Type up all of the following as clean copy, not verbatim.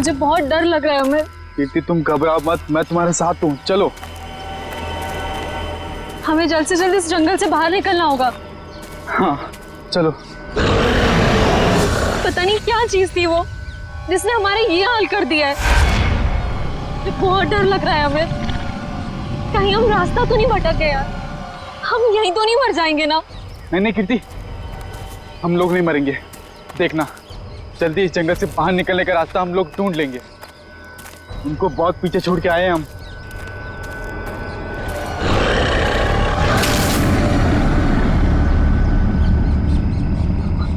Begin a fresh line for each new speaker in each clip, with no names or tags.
मुझे बहुत डर लग रहा है अमित।
कीर्ति तुम घबराओ मत, मैं तुम्हारे साथ हूँ, चलो।
हमें जल्द से जल्द इस जंगल से बाहर निकलना होगा।
हाँ चलो।
पता नहीं क्या चीज थी वो जिसने हमारे ये हाल कर दिया है। मुझे बहुत डर लग रहा है अमित, कहीं हम रास्ता तो नहीं भटक गए यार। हम यहीं तो नहीं मर जाएंगे ना?
नहीं नहीं कीर्ति, हम लोग नहीं मरेंगे। देखना, जल्दी इस जंगल से बाहर निकलने का रास्ता हम लोग ढूंढ लेंगे। उनको बहुत पीछे छोड़ के आए हैं हम।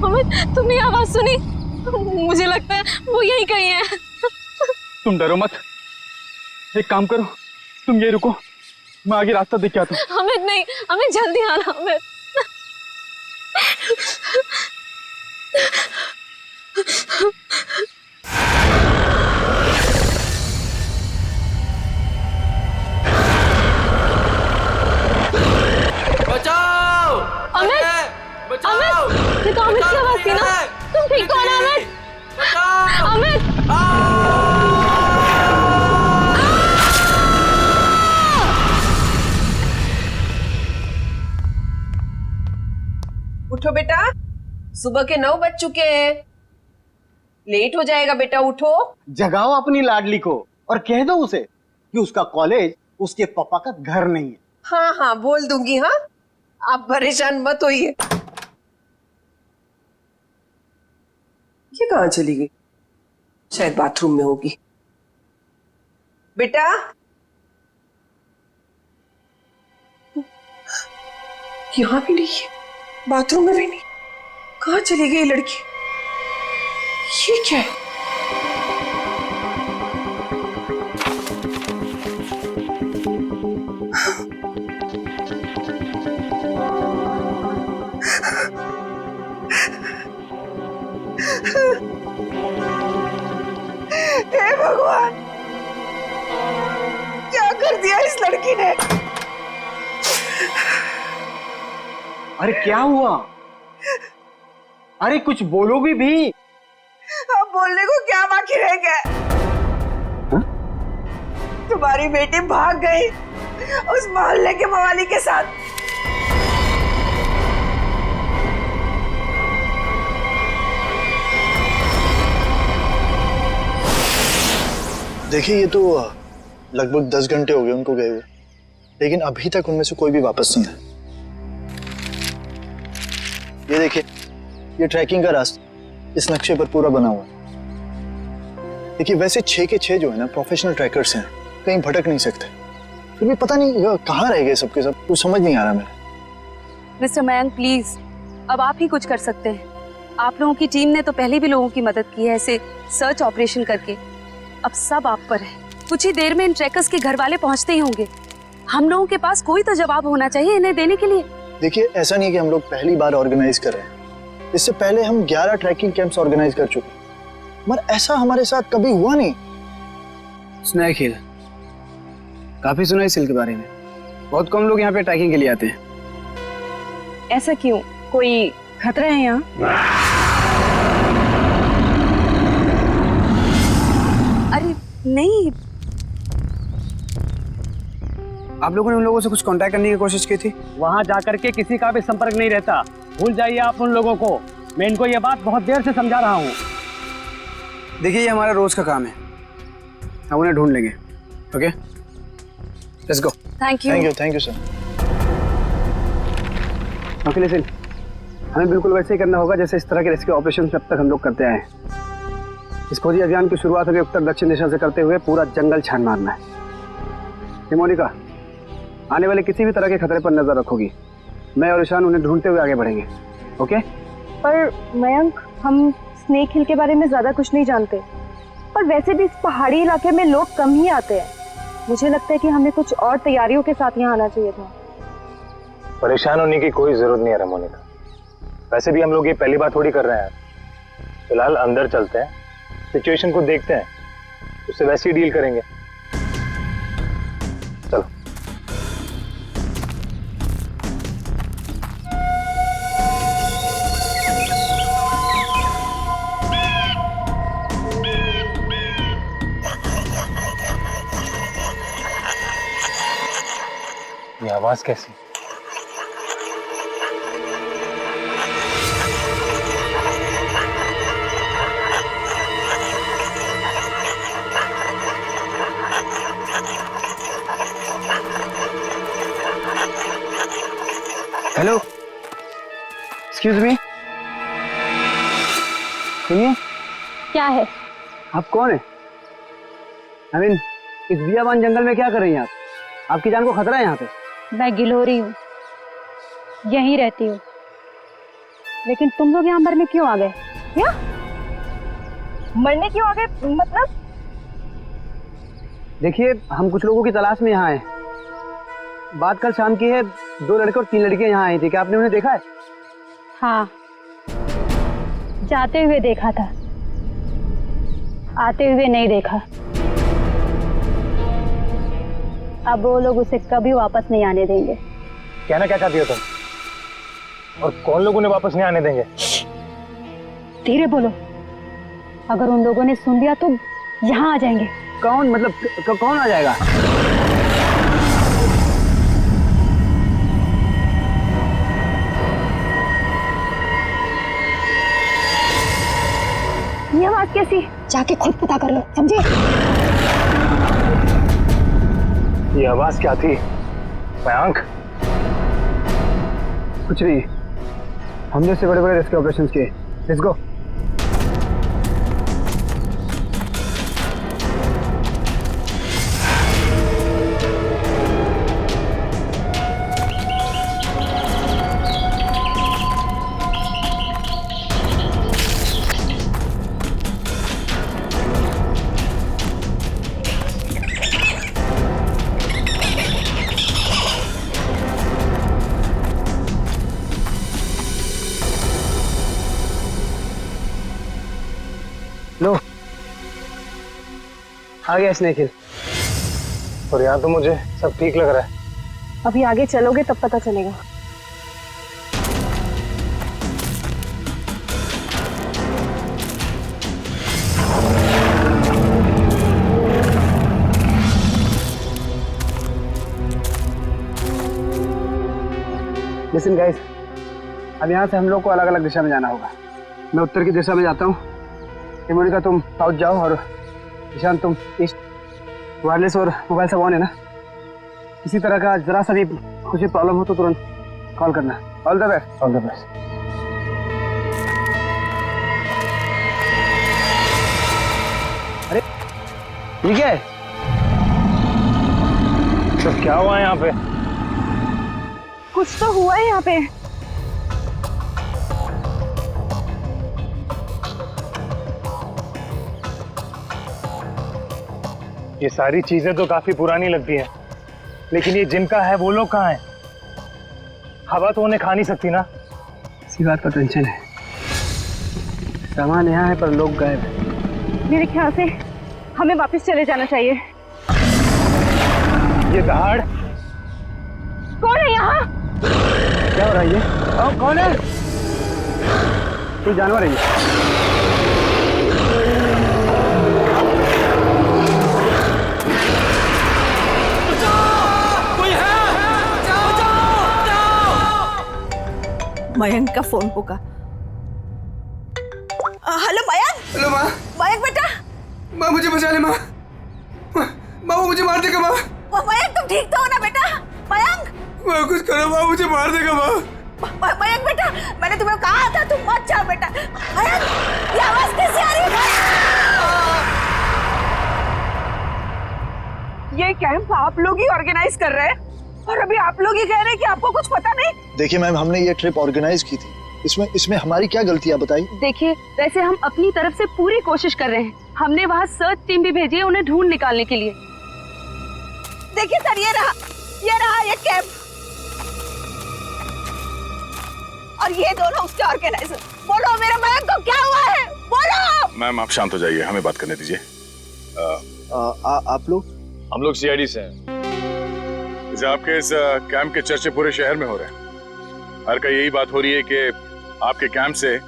अमित, तुमने आवाज सुनी? मुझे लगता है वो यहीं कहीं है।
तुम डरो मत, एक काम करो, तुम ये रुको, मैं आगे रास्ता देख के आता हूँ।
अमित नहीं, हमें जल्दी आना अमित।
बचाओ!
अमित!
बचाओ!
अमित! ये तो अमित की आवाज थी ना? तुम ठीक हो ना अमित?
बचाओ!
अमित!
उठो बेटा, सुबह के 9 बज चुके हैं, लेट हो जाएगा बेटा, उठो।
जगाओ अपनी लाडली को और कह दो उसे कि उसका कॉलेज उसके पापा का घर नहीं है।
हाँ हाँ बोल दूंगी। हाँ, आप परेशान मत होइए। ये कहाँ चली गई? शायद बाथरूम में होगी। बेटा, यहाँ भी नहीं है, बाथरूम में भी नहीं। कहाँ चली गई लड़की? ये क्या है? हे भगवान, क्या कर दिया इस लड़की ने?
अरे क्या हुआ? अरे कुछ बोलोगी भी?
अब बोलने को क्या बाकी रह गया? तुम्हारी बेटी भाग गई उस मोहल्ले के मवाली के साथ।
देखिए, ये तो लगभग 10 घंटे हो गए उनको गए हुए, लेकिन अभी तक उनमें से कोई भी वापस नहीं है। ये देखिए, ये ट्रैकिंग का रास्ता इस नक्शे पर पूरा बना हुआ है। देखिए, वैसे 6 के 6 जो है ना प्रोफेशनल ट्रैकर्स हैं, कहीं भटक नहीं सकते, फिर भी पता नहीं कहाँ रह गए सबके सब, कुछ समझ नहीं आ रहा मेरे।
मिस्टर मयंक प्लीज, अब आप ही कुछ कर सकते हैं। आप लोगों की टीम ने तो पहले भी लोगों की मदद की है ऐसे सर्च ऑपरेशन करके, अब सब आप पर है। कुछ ही देर में इन ट्रैकर्स के घर वाले पहुंचते ही होंगे। हम लोगों के पास कोई तो जवाब होना चाहिए इन्हें देने के लिए।
देखिए, ऐसा नहीं है कि हम लोग पहली बार ऑर्गेनाइज कर रहे हैं, इससे पहले हम 11 ट्रैकिंग कैंप्स ऑर्गेनाइज कर चुके हैं, मगर ऐसा हमारे साथ कभी हुआ नहीं।
सुना है खील, काफी सुना है इस हिल के बारे में। बहुत कम लोग यहाँ पे ट्रैकिंग के लिए आते हैं।
ऐसा क्यों? कोई खतरा है यहाँ? अरे नहीं,
आप लोगों ने उन लोगों से कुछ कांटेक्ट करने की कोशिश की थी?
वहां जाकर के किसी का भी संपर्क नहीं रहता। भूल जाइए आप उन लोगों को। मैं इनको ये बात बहुत देर से समझा रहा हूँ।
देखिए, ये हमारा रोज का काम है, हम उन्हें ढूंढ लेंगे। Okay, let's go.
Thank you.
Thank you sir.
Okay listen, हमें बिल्कुल वैसे ही करना होगा जैसे इस तरह के रेस्क्यू ऑपरेशन अब तक हम लोग करते आए हैं। इस खोजी अभियान की शुरुआत हमें उत्तर दक्षिण दिशा से करते हुए पूरा जंगल छान मारना है। ये मोनिका, आने वाले किसी भी तरह के खतरे पर नजर रखोगी। मैं और ईशान उन्हें ढूंढते हुए आगे बढ़ेंगे। ओके?
पर मयंक, हम स्नेक हिल के बारे में ज्यादा कुछ नहीं जानते, और वैसे भी इस पहाड़ी इलाके में लोग कम ही आते हैं। मुझे लगता है कि हमें कुछ और तैयारियों के साथ यहाँ आना चाहिए था।
परेशान होने की कोई जरूरत नहीं है मोनिका, वैसे भी हम लोग ये पहली बार थोड़ी कर रहे हैं। फिलहाल अंदर चलते हैं, सिचुएशन को देखते हैं, उससे वैसे ही डील करेंगे। चलो। आवाज कैसी?
हेलो, एक्सक्यूज मी, सुनिए।
क्या है?
आप कौन है? I mean, इस बियाबान जंगल में क्या कर रही हैं आप? आपकी जान को खतरा है यहाँ पे।
मैं गिलोरी हूँ, यहीं रहती हूँ। लेकिन तुम लोग यहाँ मरने क्यों आ गए? क्या मरने क्यों आ गए? मतलब
देखिए, हम कुछ लोगों की तलाश में यहाँ आए। बात कल शाम की है, 2 लड़के और 3 लड़कियां यहाँ आई थी। क्या आपने उन्हें देखा है?
हाँ, जाते हुए देखा था, आते हुए नहीं देखा। अब वो लोग उसे कभी वापस नहीं आने देंगे।
कहना क्या चाहती हो तुम? और कौन लोग उन्हें वापस नहीं आने देंगे?
धीरे बोलो, अगर उन लोगों ने सुन लिया तो यहाँ आ जाएंगे।
कौन? मतलब कौन आ जाएगा?
ये आवाज कैसी? जाके खुद पता कर लो, समझे?
ये आवाज क्या थी? मयंक?
कुछ नहीं, हमने इससे बड़े बड़े रेस्क्यू ऑपरेशंस किए। Let's go. लो, आ गया स्नेक हिल।
और यहाँ तो मुझे सब ठीक लग रहा है।
अभी आगे चलोगे तब पता चलेगा।
लिसन गाइस, अब यहाँ से हम लोग को अलग अलग दिशा में जाना होगा। मैं उत्तर की दिशा में जाता हूँ, मोनिका तुम साउथ जाओ, और ईशान तुम ईस्ट। वायरलेस और मोबाइल सब ऑन है ना? किसी तरह का जरा सा भी कुछ भी प्रॉब्लम हो तो तुरंत कॉल करना। All the best.
All the best.
अरे ये क्या है?
तो क्या हुआ यहाँ पे?
कुछ तो हुआ है यहाँ पे।
ये सारी चीजें तो काफी पुरानी लगती हैं, लेकिन ये जिनका है वो लोग कहाँ हैं? हवा तो उन्हें खा नहीं सकती ना।
इसी बात का टेंशन है। सामान यहाँ है पर लोग गायब हैं।
मेरे ख्याल से हमें वापस चले जाना चाहिए।
ये दहाड़
कौन है यहाँ?
क्या हो रहा है ये? कौन है? कोई जानवर है ये?
मयंक का फोन होगा। हेलो मयंक।
हेलो माँ।
मयंक बेटा।
माँ मुझे बचा ले माँ। माँ वो मुझे मार देगा माँ।
मयंक तुम ठीक तो हो ना बेटा? मयंक।
माँ कुछ करो माँ, मुझे मार देगा माँ।
मयंक बेटा, मैंने तुम्हें कहा था तुम मत जाओ बेटा। मयंक, ये आवाज कैसे आ रही है? ये कैंप आप लोग ही ऑर्गेनाइज कर रहे हैं और अभी आप लोग ही कह रहे हैं कि आपको कुछ पता नहीं।
देखिए मैम, हमने ये ट्रिप ऑर्गेनाइज की थी, इसमें हमारी क्या गलती है बताइए?
देखिए, वैसे हम अपनी तरफ से पूरी कोशिश कर रहे हैं। हमने वहाँ सर्च टीम भी भेजी है उन्हें ढूंढ निकालने के लिए।
देखिए सर, ये रहा ये कैंप, और ये दोनों उसके ऑर्गेनाइजर। बोलो मेरे मयंक को क्या हुआ है? बोलो।
मैम आप शांत हो जाइए, हमें बात करने दीजिए।
आप लोग?
हम लोग सीआईडी से हैं। इसे आपके इस कैंप के चर्चे पूरे शहर में हो रहे हैं। हर का यही बात हो रही है कि आपके कैंप से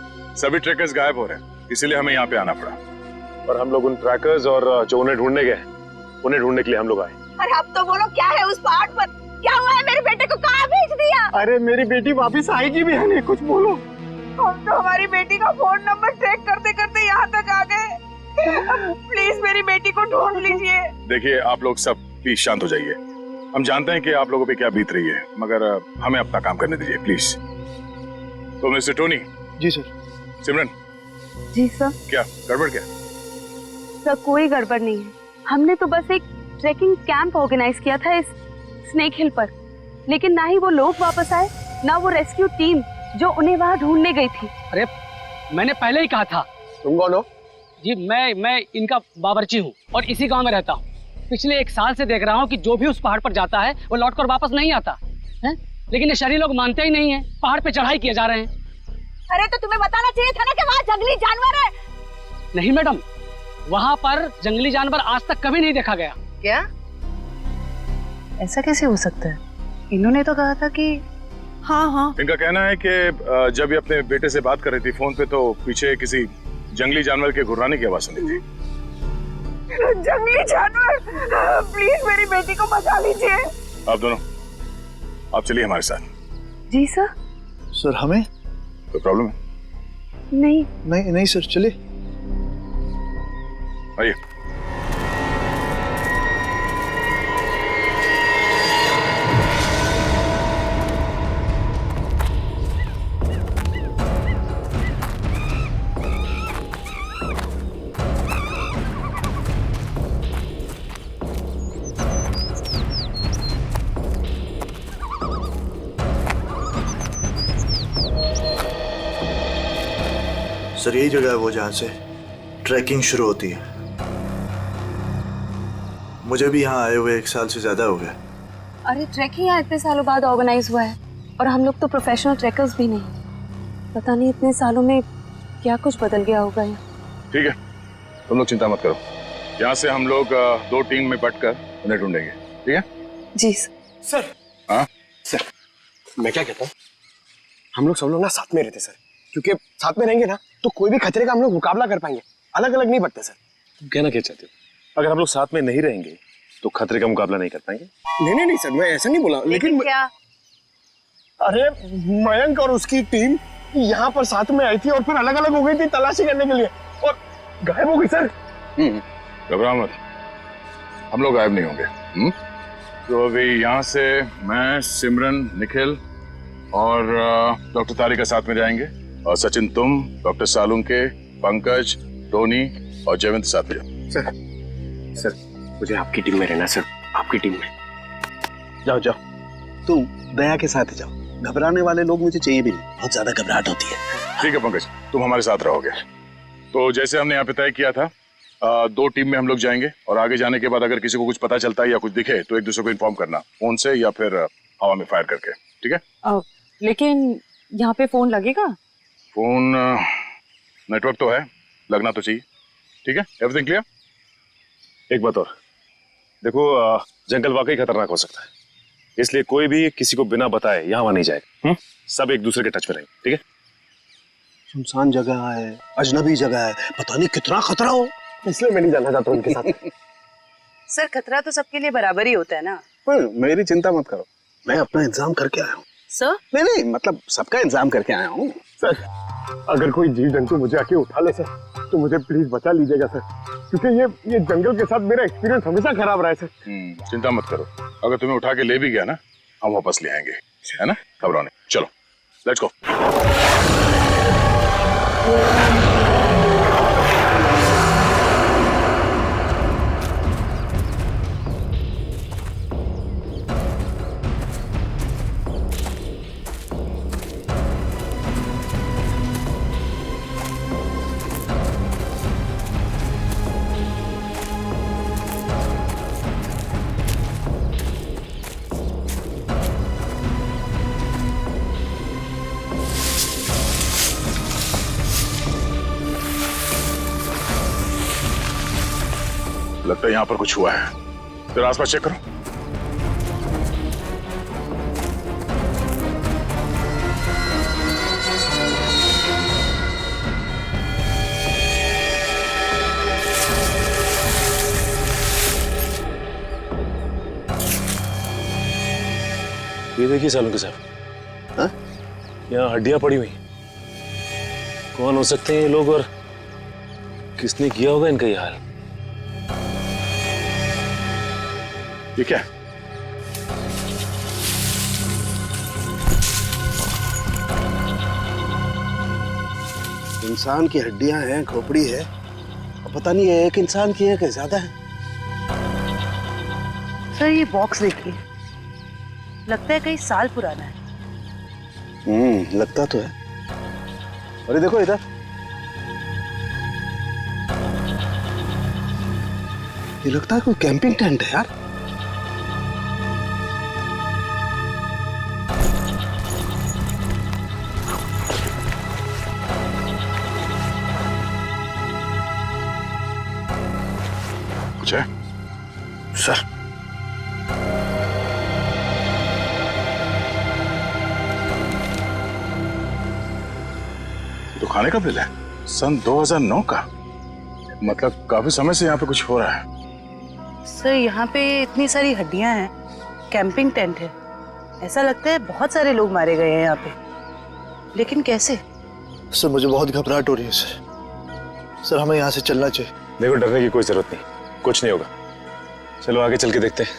सभी ट्रैकर्स गायब हो रहे हैं, इसीलिए हमें यहाँ पे आना पड़ा।
और हम लोग उन ट्रैकर्स और जो उन्हें ढूंढने गए, उन्हें ढूंढने के लिए हम लोग आए।
अरे अब तो बोलो क्या है उस पहाड़ पर?
क्या हुआ है? मेरे बेटे को कहाँ भेज दिया?
अरे मेरी बेटी वापस आएगी भी है नहीं, कुछ बोलो।
हम तो हमारी बेटी का फोन नंबर ट्रैक करते करते यहाँ तक आ गए। प्लीज मेरी बेटी को ढूंढ लीजिए।
देखिए आप लोग सब प्लीज शांत हो जाइए। हम जानते हैं कि आप लोगों पे क्या बीत रही है, मगर हमें अपना काम करने दीजिए प्लीज। तो मिस्टर टोनी।
जी सर।
सिमरन।
जी सर।
क्या गड़बड़ क्या?
सर कोई गड़बड़ नहीं है। हमने तो बस एक ट्रैकिंग कैंप ऑर्गेनाइज किया था इस स्नेक हिल पर, लेकिन ना ही वो लोग वापस आए, ना वो रेस्क्यू टीम जो उन्हें वहाँ ढूंढने गई थी।
अरे मैंने पहले ही कहा था।
तुम कौन हो?
जी मैं इनका बावर्ची हूँ और इसी गांव में रहता हूँ। पिछले 1 साल से देख रहा हूँ कि जो भी उस पहाड़ पर जाता है वो लौटकर वापस नहीं आता है, लेकिन ये शहरी लोग मानते ही नहीं है। पहाड़ पे चढ़ाई किए जा रहे हैं।
अरे तो तुम्हें बताना चाहिए था ना कि वहाँ जंगली जानवर है।
नहीं मैडम, वहाँ पर जंगली जानवर आज तक कभी नहीं देखा गया।
क्या? ऐसा कैसे हो सकता है? इन्होंने तो कहा था कि
हाँ।
इनका कहना है कि जब ये अपने बेटे से बात कर रही थी फोन पे तो पीछे किसी जंगली जानवर के घुर्राने की आवाज सुनी थी।
जंगली जानवर, प्लीज मेरी बेटी को बचा लीजिए।
आप दोनों आप चलिए हमारे साथ।
जी सर।
सर हमें
कोई प्रॉब्लम है?
नहीं सर, चलिए।
आइए।
सर यही जगह है वो जहाँ से ट्रैकिंग शुरू होती है। मुझे भी यहाँ आए हुए 1 साल से ज्यादा हो गया।
अरे ट्रैकिंग यहाँ इतने सालों बाद ऑर्गेनाइज हुआ है और हम लोग तो प्रोफेशनल ट्रैकर्स भी नहीं। पता नहीं इतने सालों में क्या कुछ बदल गया होगा यहाँ।
ठीक है, तुम लोग चिंता मत करो। यहाँ से हम लोग 2 टीम में बंटकर उन्हें ढूंढेंगे। ठीक है?
जी
सर।
हाँ
सर, मैं क्या कहता हूँ, हम लोग सब लोग ना साथ में रहते सर, क्योंकि साथ में रहेंगे ना तो कोई भी खतरे का हम लोग मुकाबला कर पाएंगे। अलग अलग नहीं बढ़ते सर।
तुम कहना क्या चाहते हो? अगर हम लोग साथ में नहीं रहेंगे तो खतरे का मुकाबला नहीं कर पाएंगे?
नहीं सर, मैं ऐसा नहीं बोला, लेकिन
क्या?
अरे मयंक और उसकी टीम यहाँ पर साथ में आई थी और फिर अलग अलग हो गई थी तलाशी करने के लिए और गायब हो गई सर।
घबराओ मत, हम लोग गायब नहीं होंगे। तो अभी यहाँ से मैं, सिमरन, निखिल और डॉक्टर तारिका साथ में जाएंगे और सचिन तुम, डॉक्टर सालुंके, पंकज, टोनी और जयवंत साथ में जाओ।
सर मुझे आपकी टीम में रहना सर, आपकी टीम में।
जाओ तुम दया के साथ जाओ। घबराने वाले लोग मुझे चाहिए भी नहीं, बहुत ज्यादा घबराहट होती है।
ठीक है पंकज, तुम हमारे साथ रहोगे। तो जैसे हमने यहाँ पे तय किया था, 2 टीम में हम लोग जाएंगे और आगे जाने के बाद अगर किसी को कुछ पता चलता है या कुछ दिखे तो एक दूसरे को इन्फॉर्म करना, फोन से या फिर हवा में फायर करके। ठीक है?
लेकिन यहाँ पे फोन लगेगा?
फोन नेटवर्क तो है, लगना तो चाहिए। ठीक है? Everything clear?
एक बात और देखो, जंगल वाकई खतरनाक हो सकता है, इसलिए कोई भी किसी को बिना बताए यहाँ नहीं जाएगा। सब एक दूसरे के टच में रहेंगे। ठीक है?
सुनसान जगह है, अजनबी जगह है, पता नहीं कितना खतरा हो,
इसलिए मैं नहीं जाना चाहता उनके साथ।
सर खतरा तो सबके लिए बराबर ही होता है ना।
पर मेरी चिंता मत करो, मैं अपना इंतजाम करके आया हूँ।
सर?
नहीं मतलब सबका इंतजाम करके आया हूँ।
सर अगर कोई जीव जंतु मुझे आके उठा ले सर तो मुझे प्लीज बचा लीजिएगा सर, क्योंकि ये जंगल के साथ मेरा एक्सपीरियंस हमेशा खराब रहा है सर।
चिंता मत करो, अगर तुम्हें उठा के ले भी गया ना, हम वापस ले आएंगे, है ना? घबराओ नहीं। चलो लेट्स गो। लगता है यहाँ पर कुछ हुआ है, फिर आसपास चेक करो।
ये देखिए सालुंके साहब,
हाँ?
यहाँ हड्डियां पड़ी हुई। कौन हो सकते हैं ये लोग और किसने किया होगा इनका ये हाल?
ये क्या है?
इंसान की हड्डियां हैं, खोपड़ी है, और पता नहीं है एक इंसान की है कि ज्यादा है।
सर ये बॉक्स देखिए, लगता है कई साल पुराना है।
लगता तो है। अरे देखो इधर, ये लगता है कोई कैंपिंग टेंट है यार।
कुछ है?
सर,
तो खाने का बिल है सन 2009 का। मतलब काफी समय से यहाँ पे कुछ हो रहा है।
सर यहाँ पे इतनी सारी हड्डियां हैं, कैंपिंग टेंट है, ऐसा लगता है बहुत सारे लोग मारे गए हैं यहाँ पे, लेकिन कैसे?
सर मुझे बहुत घबराहट हो रही है सर हमें यहाँ से चलना चाहिए।
देखो डरने की कोई जरूरत नहीं, कुछ नहीं होगा। चलो आगे चल के देखते हैं।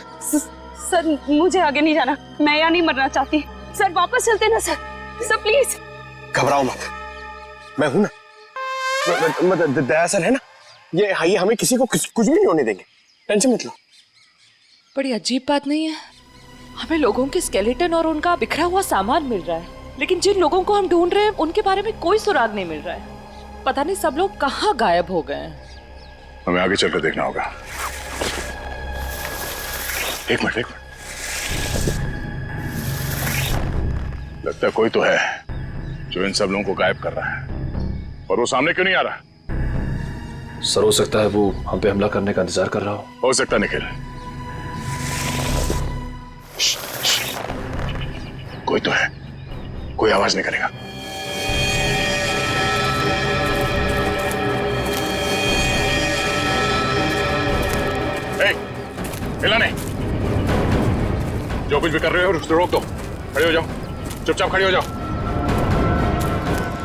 सर मुझे आगे नहीं जाना, मैं यहाँ नहीं मरना चाहती। सर वापस चलते ना सर, सर प्लीज।
घबराओ मत, मैं हूं ना। मतलब दया सर है ना, ये हमें किसी को कुछ भी नहीं होने देंगे, टेंशन मत लो।
बड़ी अजीब बात नहीं है, हमें लोगों के स्केलेटन और उनका बिखरा हुआ सामान मिल रहा है, लेकिन जिन लोगों को हम ढूंढ रहे हैं उनके बारे में कोई सुराग नहीं मिल रहा है। पता नहीं सब लोग कहाँ गायब हो गए हैं।
हमें आगे चलकर देखना होगा। एक मिनट। लगता है कोई तो है जो इन सब लोगों को गायब कर रहा है, और वो सामने क्यों नहीं आ रहा?
सर हो सकता है वो हम पे हमला करने का इंतजार कर रहा
हो सकता निखिल। कोई तो है, कोई आवाज नहीं करेगा। हिला नहीं, जो कुछ भी कर रहे हो उसको रोक दो। खड़े हो जाओ, चुपचाप खड़े हो जाओ,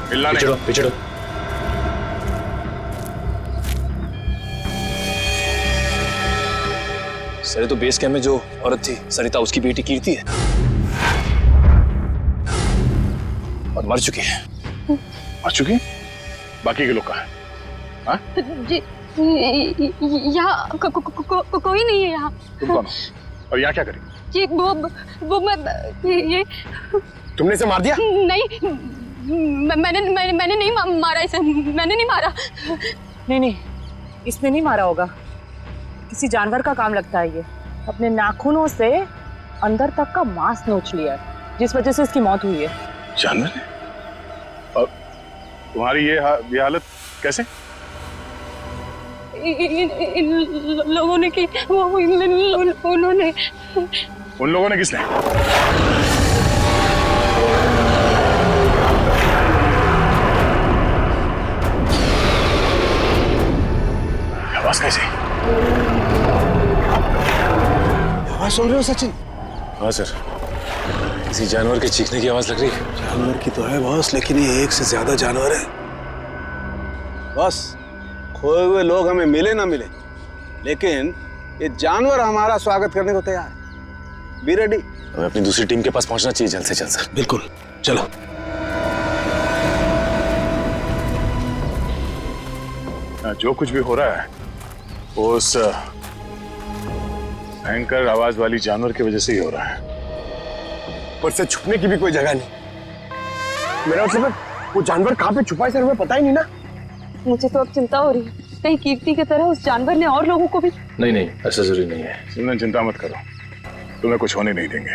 हिलना नहीं।
पीछे सर तो बेस कैंप में जो औरत थी सरिता, उसकी बेटी कीर्ति है और मर चुकी है।
मर चुकी? बाकी के लोग कहाँ हैं? हाँ?
जी यहाँ कोई नहीं है यहाँ।
तुम कौन हो और यहाँ क्या करी?
जी वो मैं ये
तुमने इसे मार दिया?
नहीं, मैंने नहीं मारा इसे, मैंने नहीं मारा।
नहीं, इसने नहीं मारा होगा, किसी जानवर का काम लगता है। ये अपने नाखूनों से अंदर तक का मांस नोच लिया है, जिस वजह से इसकी मौत हुई है।
जानवर ने? और तुम्हारी ये हालत कैसे?
इन लोगों ने की, उन्होंने।
उन लोगों ने किसने? आवाज कैसे?
आवाज सुन रहे हो सचिन?
हाँ सर, किसी जानवर के चीखने की आवाज लग रही है।
जानवर की तो है बॉस, लेकिन ये एक से ज्यादा जानवर है। बॉस, खोए हुए लोग हमें मिले ना मिले, लेकिन ये जानवर हमारा स्वागत करने को तैयार है। Be ready.
हमें अपनी दूसरी टीम के पास पहुंचना चाहिए जल्द से जल्द सर।
बिल्कुल, चलो।
जो कुछ भी हो रहा है वो उस भयंकर आवाज वाली जानवर की वजह से ही हो रहा है।
पर से छुपने की भी कोई जगह नहीं। मेरा मतलब है वो जानवर कहाँ पे छुपा है सर, हमें पता ही नहीं ना।
मुझे तो अब चिंता हो रही है, कहीं कीर्ति की तरह उस जानवर ने और लोगों को भी।
नहीं, ऐसा जरूरी नहीं है।
तुमने चिंता मत करो, तुम्हें कुछ होने नहीं देंगे।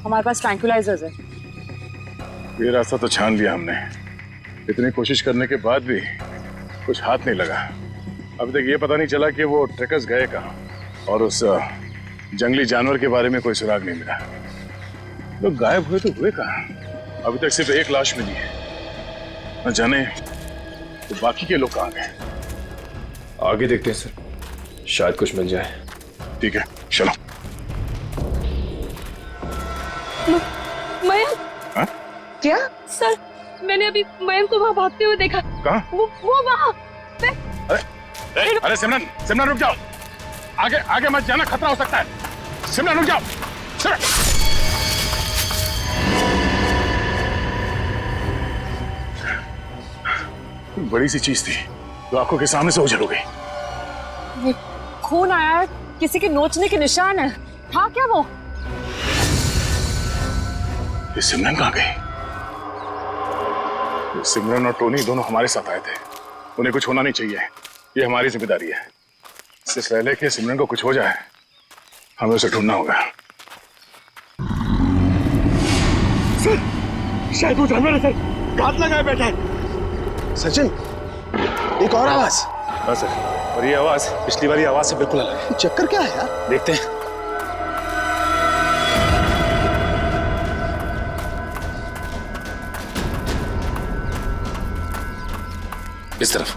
हमारे पास ट्रैंक्विलाइजर्स है।
ये रास्ता तो छान लिया हमने, इतनी कोशिश करने के बाद भी कुछ हाथ नहीं लगा। अभी तक ये पता नहीं चला कि वो ट्रैकर्स गए कहाँ, और उस जंगली जानवर के बारे में कोई सुराग नहीं मिला। लोग गायब हुए तो हुए कहाँ? अभी तक सिर्फ एक लाश मिली है, न जाने तो बाकी के लोग कहाँ गए।
आगे देखते हैं सर, शायद कुछ मिल जाए।
ठीक है, चलो।
मयंक।
हाँ?
क्या सर, मैंने अभी मयंक को वहाँ भागते हुए देखा।
कहाँ?
वो वहाँ।
अरे सिमरन, सिमरन रुक जाओ, आगे आगे मत जाना, खतरा हो सकता है। सिमरन रुक जाओ, सिमरन। बड़ी सी चीज थी जो आंखों के सामने से उजड़ हो गई।
खून आया है, किसी के नोचने के निशान है। हाँ क्या वो?
ये सिमरन कहाँ गई? सिमरन और टोनी दोनों हमारे साथ आए थे, उन्हें कुछ होना नहीं चाहिए, ये हमारी जिम्मेदारी है। इससे पहले कि सिमरन को कुछ हो जाए, हमें उसे ढूंढना होगा।
सर, शायद वो जानवर है सर, घात लगाए बैठा है। सचिन, एक और आवाज।
हाँ सर, और ये आवाज पिछली वाली आवाज से बिल्कुल अलग है।
चक्कर क्या है यार?
देखते हैं। इस तरफ।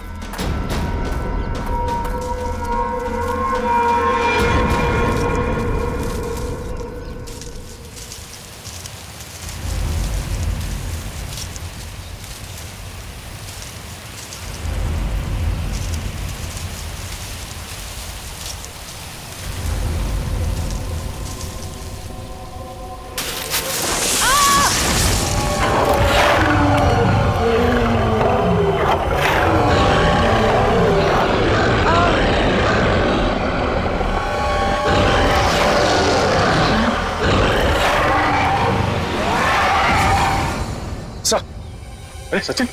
अरे सचिन,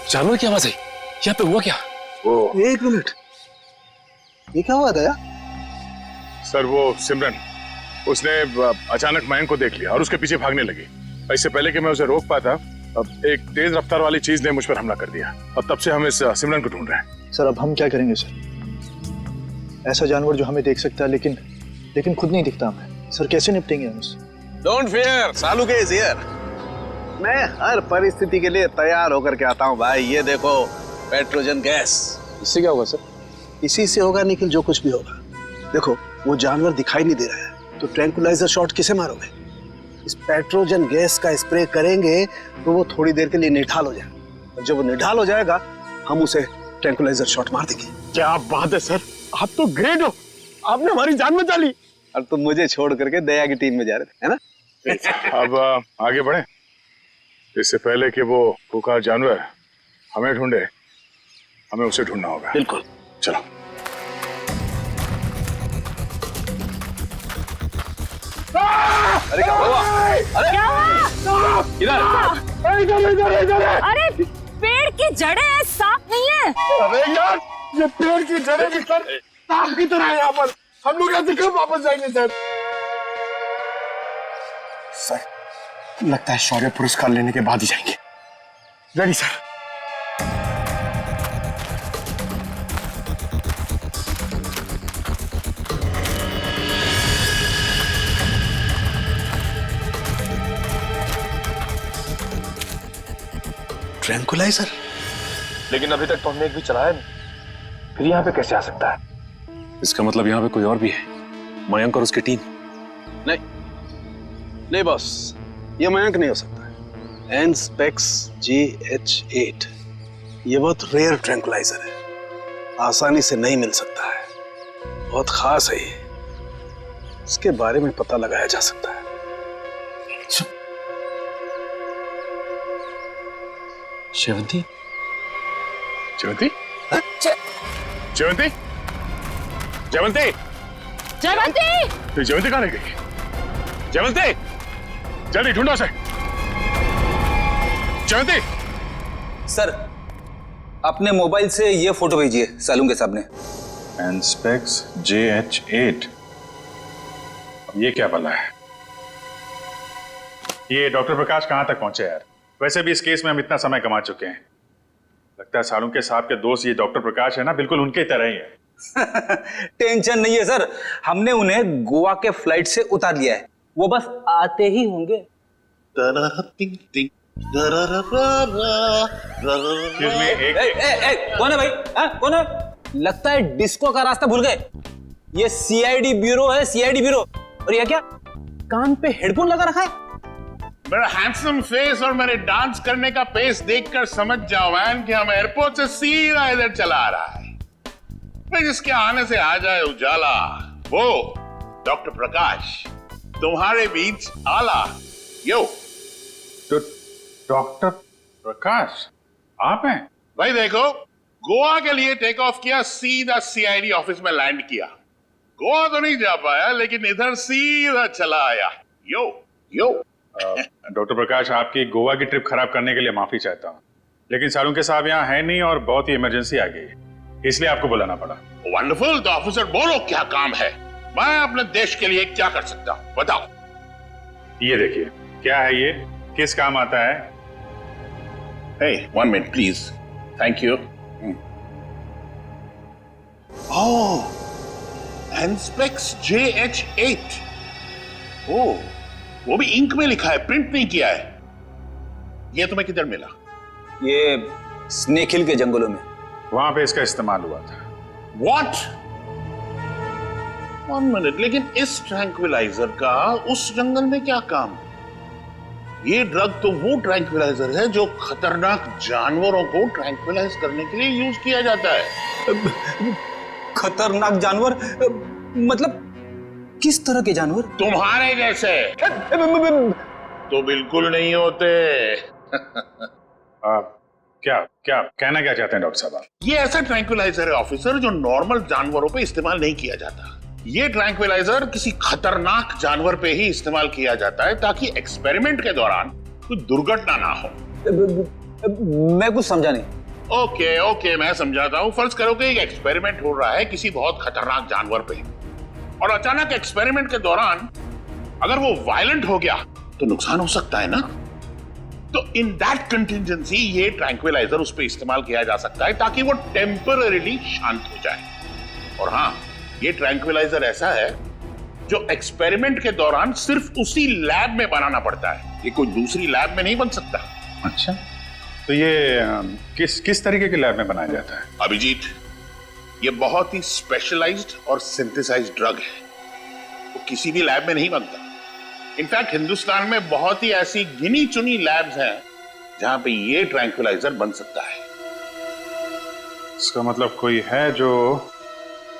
जानवर की आवाज आई, यहाँ पे हुआ क्या?
एक मिनट, ये क्या हुआ था यार?
सर वो सिमरन, उसने अचानक मयंक को देख लिया और उसके पीछे भागने लगी। इससे पहले कि मैं उसे रोक पाता, अब एक तेज रफ्तार वाली चीज ने मुझ पर हमला कर दिया और तब से हम इस सिमरन को ढूंढ रहे हैं।
सर अब हम क्या करेंगे सर? ऐसा जानवर जो हमें देख सकता है लेकिन खुद नहीं दिखता हमें। सर कैसे निपटेंगे हम उससे?
डोंट फियर, सालू के इज हियर। मैं हर परिस्थिति के लिए तैयार होकर के आता हूँ भाई। ये देखो, पेट्रोजन गैस।
इससे क्या होगा सर?
इसी से होगा निखिल, जो कुछ भी होगा। देखो, वो जानवर दिखाई नहीं दे रहा है, तो ट्रैंकुलाइजर शॉट किसे मारोगे? इस पेट्रोजन गैस का स्प्रे करेंगे तो वो थोड़ी देर के लिए निढाल हो जाएगा, और जब वो निढाल हो जाएगा हम उसे ट्रैंकुलाइजर शॉट मार देंगे।
क्या बात है सर, आप तो ग्रेट हो, आपने हमारी जान बचा ली।
और तुम मुझे छोड़ करके दया की टीम में जा रहे थे, है ना?
अब आगे बढ़े, इससे पहले कि वो पुकार जानवर हमें ढूंढे, हमें उसे ढूंढना होगा।
बिल्कुल,
चलो।
अरे क्या हुआ? अरे
क्या हुआ?
इधर।
अरे पेड़ की जड़ें हैं, सांप नहीं है।
अरे यार, ये पेड़ की जड़ें भी सर सांप की तरह है यहाँ पर। हम लोग यहाँ से कब वापस जाएंगे सर? सर लगता है शौर्य पुरस्कार लेने के बाद ही जाएंगे। Ready sir.
ट्रैंकुलाइजर?
लेकिन अभी तक तो हमने एक भी चलाया नहीं, फिर यहाँ पे कैसे आ सकता है?
इसका मतलब यहाँ पे कोई और भी है, मयंक और उसकी टीम।
नहीं बॉस, ये मयंक नहीं हो सकता है। एनस्पेक्स GH8 ये बहुत रेयर ट्रैंकुलाइजर है, आसानी से नहीं मिल सकता है, बहुत खास है ये। इसके बारे में पता लगाया जा सकता है।
शेवंती? जयवंती? जयवंती? जयवंती?
जयवंती!
तो जयवंती कहाँ रह गई? जयवंती! जल्दी ढूंढो उसे। जयवंती!
सर, अपने मोबाइल से ये फोटो भेजिए सालूम के सामने।
एनस्पेक्स JH8, ये क्या बला है? ये डॉक्टर प्रकाश कहाँ तक पहुंचे यार? वैसे भी इस केस में हम इतना समय कमा चुके हैं। लगता है सालूम के साहब के दोस्त ये डॉक्टर प्रकाश है ना, बिल्कुल उनके तरह ही है।
टेंशन नहीं है सर, हमने उन्हें गोवा के फ्लाइट से उतार लिया है, वो बस आते ही होंगे। कौन है भाई? कौन है? लगता है डिस्को का रास्ता भूल गए। ये CID ब्यूरो है, CID ब्यूरो। और ये क्या, कान पे हेडफोन लगा रखा है?
मेरा हैंडसम फेस और मेरे डांस करने का पेस देखकर समझ जाओ मैन कि हम एयरपोर्ट से सीधा इधर चला आ रहा है। फिर जिसके आने से आ जाए उजाला, वो डॉक्टर प्रकाश तुम्हारे बीच आला। यो तो डॉक्टर प्रकाश आप हैं? भाई देखो, गोवा के लिए टेक ऑफ किया, सीधा सीआईडी ऑफिस में लैंड किया। गोवा तो नहीं जा पाया, लेकिन इधर सीधा चला आया। यो यो
डॉक्टर प्रकाश, आपकी गोवा की ट्रिप खराब करने के लिए माफी चाहता हूँ, लेकिन सालुंके साहब यहाँ है नहीं और बहुत ही इमरजेंसी आ गई, इसलिए आपको बुलाना पड़ा।
वंडरफुल। तो ऑफिसर बोलो क्या काम है, मैं अपने देश के लिए क्या कर सकता हूँ, बताओ।
ये देखिए, क्या है ये, किस काम आता है?
Hey, 1 minute please. Thank you. Oh, Anspex JH8. Oh, वो भी इंक में लिखा है, प्रिंट नहीं किया है। ये तुम्हें किधर मिला?
ये स्नेक हिल के जंगलों में,
वहां पे इसका इस्तेमाल हुआ था।
What? 1 minute, लेकिन इस ट्रैंक्विलाइजर का उस जंगल में क्या काम? ये ड्रग तो वो ट्रैंक्विलाइजर है जो खतरनाक जानवरों को ट्रैंक्विलाइज करने के लिए यूज किया जाता है।
खतरनाक जानवर मतलब किस तरह के जानवर?
तुम्हारे जैसे तो बिल्कुल नहीं होते।
क्या कहना क्या चाहते हैं डॉक्टर साहब?
ये ऐसा ट्रैंक्विलाइजर है ऑफिसर जो नॉर्मल जानवरों पे इस्तेमाल नहीं किया जाता। ये ट्रैंक्विलाइजर किसी खतरनाक जानवर पे ही इस्तेमाल किया जाता है ताकि एक्सपेरिमेंट के दौरान कोई दुर्घटना ना हो।
मैं कुछ समझा नहीं।
ओके, मैं समझाता हूँ। फर्ज करो कि एक एक्सपेरिमेंट हो रहा है किसी बहुत खतरनाक जानवर पे, और अचानक एक्सपेरिमेंट के दौरान अगर वो वायलेंट हो गया तो नुकसान हो सकता है ना। तो इन दैट कंटिजेंसी ये ट्रैंक्विलाइजर उस पे इस्तेमाल किया जा सकता है ताकि वो टेम्पररीली शांत हो जाए। और हाँ, ये ट्रैंक्विलाइजर ऐसा है जो एक्सपेरिमेंट के दौरान सिर्फ उसी लैब में बनाना पड़ता है, ये कोई दूसरी लैब में नहीं बन सकता।
अच्छा, तो ये किस तरीके के लैब में बनाया जाता है?
अभिजीत, ये बहुत ही स्पेशलाइज्ड और सिंथेसाइज्ड ड्रग है, वो किसी भी लैब में नहीं बनता। इनफैक्ट हिंदुस्तान में बहुत ही ऐसी गिनी चुनी लैब्स हैं जहां पे ये ट्रैंक्विलाइजर बन सकता है।
इसका मतलब कोई है जो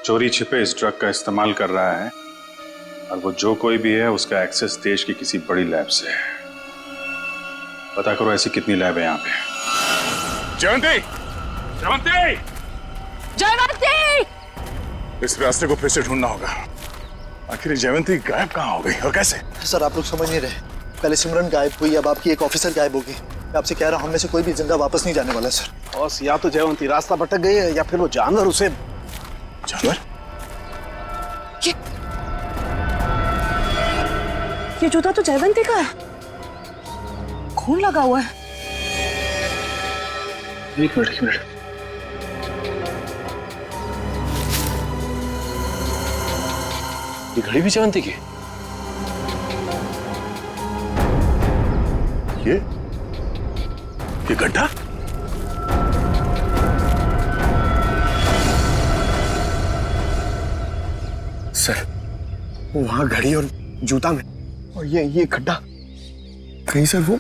चोरी छिपे इस ड्रग का इस्तेमाल कर रहा है, और वो जो कोई भी है उसका एक्सेस देश की किसी बड़ी लैब से है। पता करो ऐसी कितनी लैब है यहाँ पे।
जयंती! इस रास्ते को फिर से ढूंढना होगा। आखिर जयंती गायब कहाँ हो गई और कैसे?
सर, आप लोग समझ नहीं रहे। पहले सिमरन गायब हुई, अब आपकी एक ऑफिसर गायब होगी। मैं आपसे कह रहा हूँ, हम में से कोई भी जिंदा वापस नहीं जाने वाला सर।
बस या तो जयवंती रास्ता भटक गई है या फिर वो जानवर उसे।
जानवर?
ये जूता तो जयवंती का है, खून लगा हुआ है।
एक मिनट। ये घड़ी भी जयवंती की?
ये गड्ढा?
सर, वहां घड़ी और जूता में, और ये गड्ढा कहीं सर वो।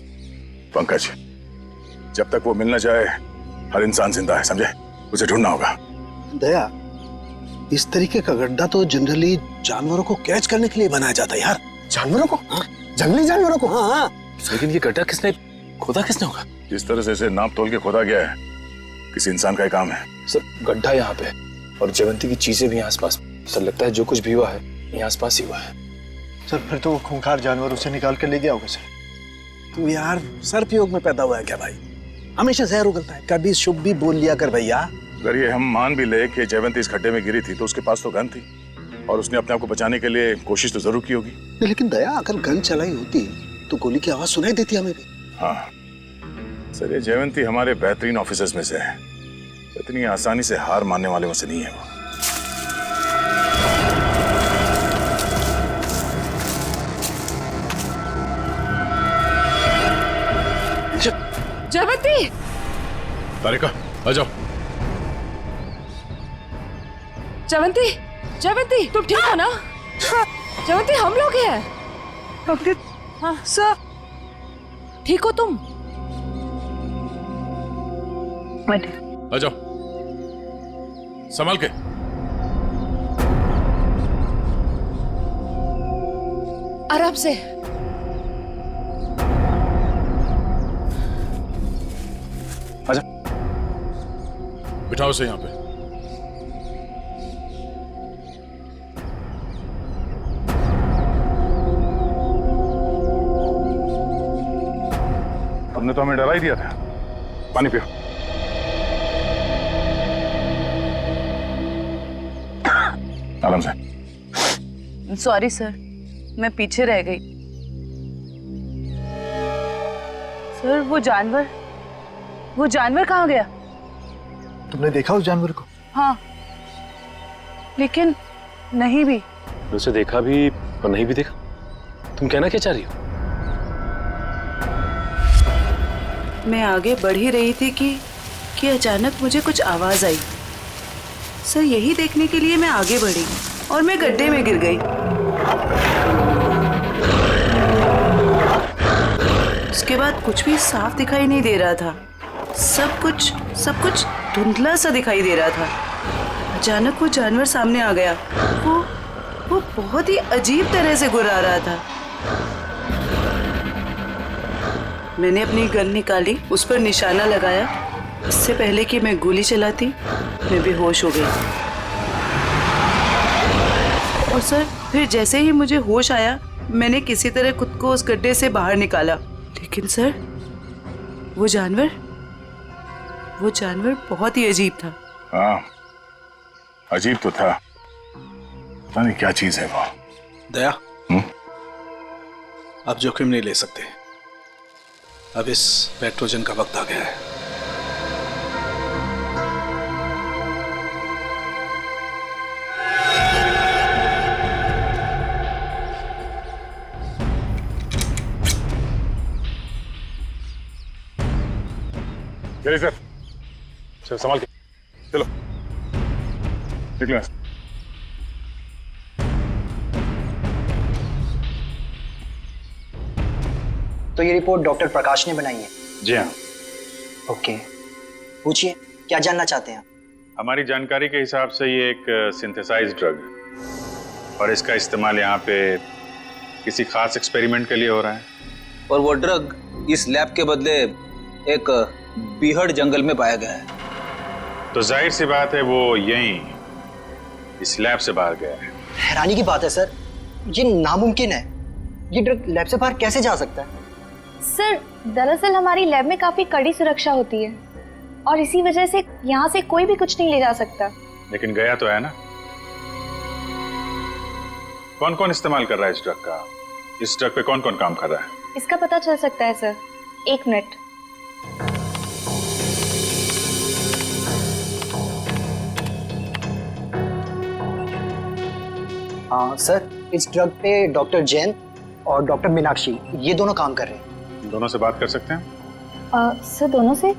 पंकज, जब तक वो मिल न जाए हर इंसान जिंदा है, समझे? उसे ढूंढना होगा।
दया, इस तरीके का गड्ढा तो जनरली जानवरों को कैच करने के लिए बनाया जाता है यार।
जानवरों को? जंगली जानवरों को?
हाँ।
लेकिन ये गड्ढा खोदा किसने होगा?
जिस तरह से इसे नाप तोल के खोदा गया है, किसी इंसान का ही काम है।
सर, गड्ढा यहाँ पे और जयवंती की चीजें भी आसपास। सर, लगता है जो कुछ भी हुआ है यहाँ आसपास ही हुआ है।
सर, फिर तो वो खूंखार जानवर उसे निकाल कर ले गया होगा सर।
तू यार सर्पयोग में पैदा हुआ है क्या भाई? हमेशा जहर उगलता है, कभी शुभ भी बोल लिया कर भैया।
अगर ये हम मान भी ले कि जयवंती इस खड्डे में गिरी थी तो उसके पास तो गन थी और उसने अपने आप को बचाने के लिए कोशिश तो जरूर की होगी।
लेकिन दया, अगर गन चलाई होती तो गोली की आवाज सुनाई देती हमें भी।
हाँ सर, ये जयवंती हमारे बेहतरीन ऑफिसर्स में से है, इतनी आसानी से हार मानने वाले में से नहीं है वो।
जयवंती!
तारिका, आ जाओ।
जयवंती, तुम ठीक हो ना? जयवंती, हम लोग हैं।
हाँ सर,
ठीक हो तुम?
आ जाओ, संभाल के।
आराम से।
आजा, बिठाओ उसे यहाँ पे। हमने तो हमें डरा ही दिया था। पानी पियो। आराम से।
सॉरी सर, मैं पीछे रह गई। सर वो जानवर कहाँ गया?
तुमने देखा उस जानवर को?
हाँ, लेकिन नहीं भी।
उसे देखा भी और नहीं भी देखा। तुम कहना क्या चाह रही हो?
मैं आगे बढ़ ही रही थी कि अचानक मुझे कुछ आवाज आई। सर यही देखने के लिए मैं आगे बढ़ी और मैं गड्ढे में गिर गई। उसके बाद कुछ भी साफ दिखाई नहीं दे रहा था। सब कुछ धुंधला सा दिखाई दे रहा था। अचानक वो जानवर सामने आ गया। वो बहुत ही अजीब तरह से गुर्रा रहा था। मैंने अपनी गन निकाली, उस पर निशाना लगाया। इससे पहले कि मैं गोली चलाती, मैं बेहोश हो गई। और सर फिर जैसे ही मुझे होश आया, मैंने किसी तरह खुद को उस गड्ढे से बाहर निकाला। लेकिन सर वो जानवर बहुत ही अजीब था।
हाँ, अजीब तो था। पता नहीं क्या चीज है वो।
दया, अब जोखिम नहीं ले सकते। अब इस पेट्रोजन का वक्त आ गया है।
चलिए सर, चलो संभाल के चलो, निकलो।
तो ये रिपोर्ट डॉक्टर प्रकाश ने बनाई है?
जी हाँ।
ओके, पूछिए क्या जानना चाहते हैं?
हमारी जानकारी के हिसाब से ये एक सिंथेसाइज्ड ड्रग है और इसका इस्तेमाल यहाँ पे किसी खास एक्सपेरिमेंट के लिए हो रहा है।
और वो ड्रग इस लैब के बदले एक बीहड़ जंगल में पाया गया है।
तो जाहिर सी बात है वो यहीं इस लैब से बाहर गया है।
हैरानी की बात है सर, ये नामुमकिन है। ये ड्रग लैब से बाहर कैसे जा सकता है?
सर दरअसल हमारी लैब में काफी कड़ी सुरक्षा होती है और इसी वजह से यहाँ से कोई भी कुछ नहीं ले जा सकता।
लेकिन गया तो है ना। कौन कौन इस्तेमाल कर रहा है इस ड्रग का? इस ड्रग पे कौन कौन काम कर रहा है?
इसका पता चल सकता है सर। 1 मिनट।
हाँ सर, इस ड्रग पे डॉक्टर जैन और डॉक्टर मीनाक्षी ये दोनों काम कर रहे हैं।
दोनों से बात कर सकते हैं?
सर दोनों से?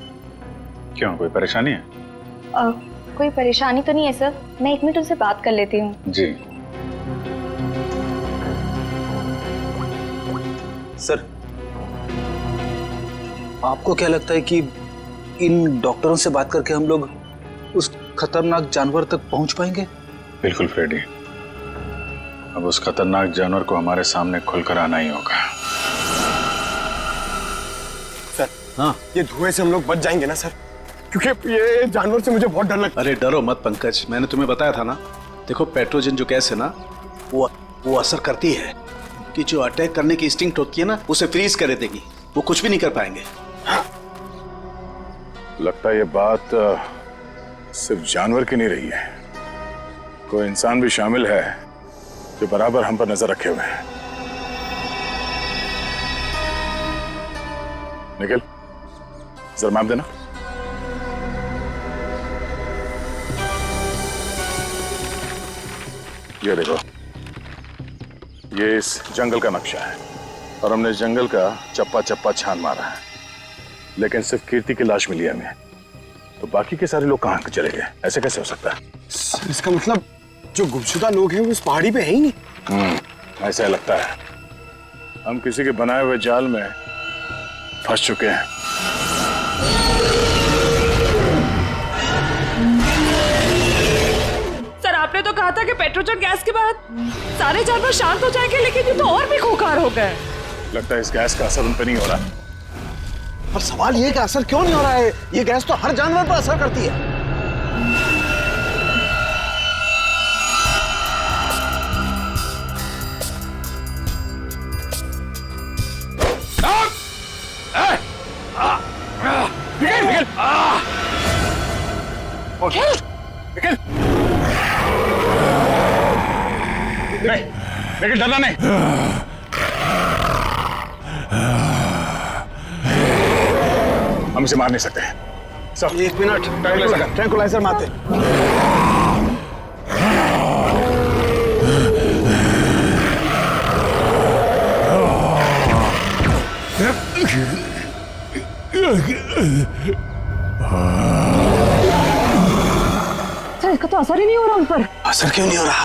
क्यों, कोई परेशानी है?
कोई परेशानी तो नहीं है सर, मैं 1 मिनट उनसे बात कर लेती हूँ।
जी
सर, आपको क्या लगता है कि इन डॉक्टरों से बात करके हम लोग उस खतरनाक जानवर तक पहुंच पाएंगे?
बिल्कुल फ्रेडी, अब उस खतरनाक जानवर को हमारे सामने खुलकर आना ही होगा।
सर, हाँ, ये धुएं से हम लोग बच जाएंगे ना सर? क्योंकि ये जानवर से मुझे बहुत डर लगता है।
अरे डरो मत पंकज, मैंने तुम्हें बताया था ना। देखो पेट्रोजन जो गैस है ना, वो असर करती है कि जो अटैक करने की इंस्टिंक्ट होती है ना, उसे फ्रीज कर देगी। वो कुछ भी नहीं कर पाएंगे।
लगता है ये बात सिर्फ जानवर की नहीं रही है, कोई इंसान भी शामिल है जो बराबर हम पर नजर रखे हुए हैं। निखिल, जरा मैप देना। ये देखो, ये इस जंगल का नक्शा है और हमने इस जंगल का चप्पा चप्पा छान मारा है, लेकिन सिर्फ कीर्ति की लाश मिली हमें। तो बाकी के सारे लोग कहाँ चले गए? ऐसे कैसे हो सकता है?
इसका मतलब जो गुमशुदा लोग हैं वो उस पहाड़ी पे है ही नहीं।
ऐसा लगता है। हम किसी के बनाए हुए जाल में फंस चुके हैं।
सर आपने तो कहा था कि पेट्रोजन गैस के बाद सारे जानवर शांत हो जाएंगे, लेकिन ये तो और भी खूंखार हो गए।
लगता है इस गैस का असर उन पर नहीं हो रहा।
पर सवाल ये कि असर क्यों नहीं हो रहा है? ये गैस तो हर जानवर पर असर करती है।
नहीं, लेकिन डरना नहीं। हम इसे मार नहीं सकते। सब
1 मिनट, ट्रैंकुलाइजर मारते।
सर इसका तो असर ही नहीं हो रहा उन पर।
असर क्यों नहीं हो रहा?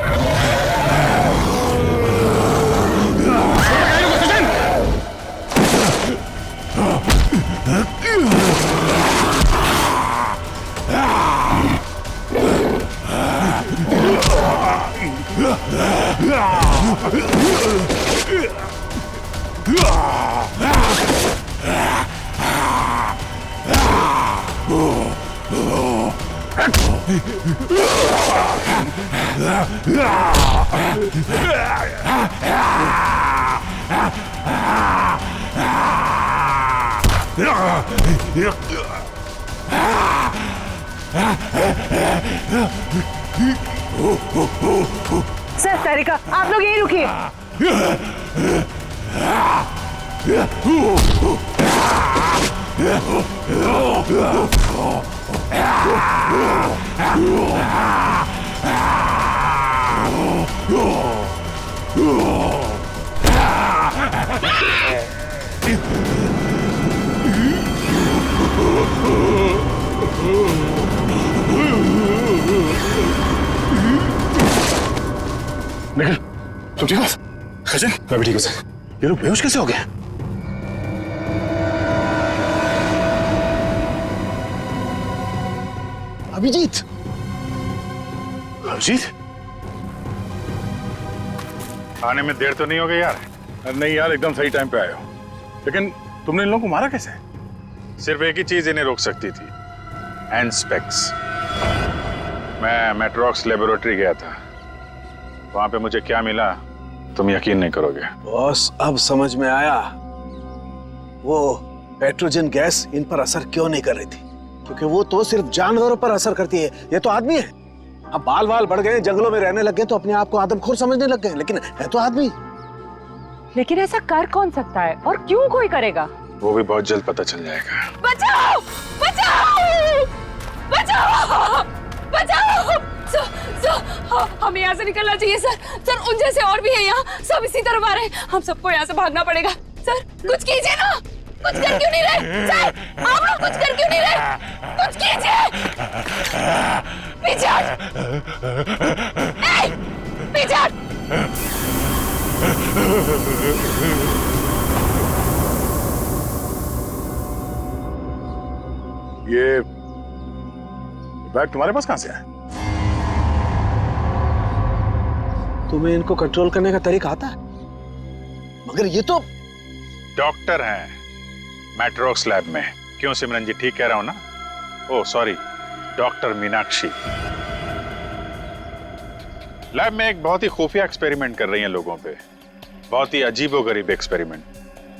सर सारिका, आप लोग यहीं रुकिए।
निखिल, तुम ठीक हो? सचिन, मैं भी ठीक हूँ सर। ये लोग बेहोश कैसे हो गए?
अभिजीत,
अभिजीत,
आने में देर तो नहीं हो गई यार?
नहीं यार, एकदम सही टाइम पे आए हो। लेकिन तुमने इन लोगों को मारा कैसे?
सिर्फ एक ही चीज इन्हें रोक सकती थी, एनस्पेक्स। मैं मेट्रॉक्स लेबोरेटरी गया था, वहां पे मुझे क्या मिला तुम यकीन नहीं करोगे।
बॉस, अब समझ में आया वो पेट्रोजन गैस इन पर असर क्यों नहीं कर रही थी। क्योंकि वो तो सिर्फ जानवरों पर असर करती है, ये तो आदमी है। अब बाल बाल बढ़ गए, जंगलों में रहने लग गए तो अपने आप को आदमखोर समझने लग गए, लेकिन है तो आदमी।
लेकिन ऐसा कर कौन सकता है और क्यों कोई करेगा?
वो भी बहुत जल्द पता चल जाएगा।
बचाओ! बचाओ! बचाओ! बचाओ! हमें यहाँ से निकलना चाहिए सर। सर उन जैसे और भी हैं यहाँ, सब इसी तरफ आ रहे हैं। हम सबको यहाँ से भागना पड़ेगा। सर कुछ कीजिए ना, कुछ कर क्यों नहीं रहे? सर आप लोग कुछ कर क्यों नहीं रहे? कुछ कीजिए। पीछे हट! पीछे हट!
ये बैग तुम्हारे पास कहां से आया?
तुम्हें इनको कंट्रोल करने का तरीका आता है? मगर ये तो
डॉक्टर हैं मेट्रॉक्स लैब में। क्यों सिमरन जी, ठीक कह रहा हूं ना? Oh sorry, doctor Meenakshi lab में एक बहुत ही खुफिया एक्सपेरिमेंट कर रही हैं लोगों पे, बहुत ही अजीबोगरीब एक्सपेरिमेंट।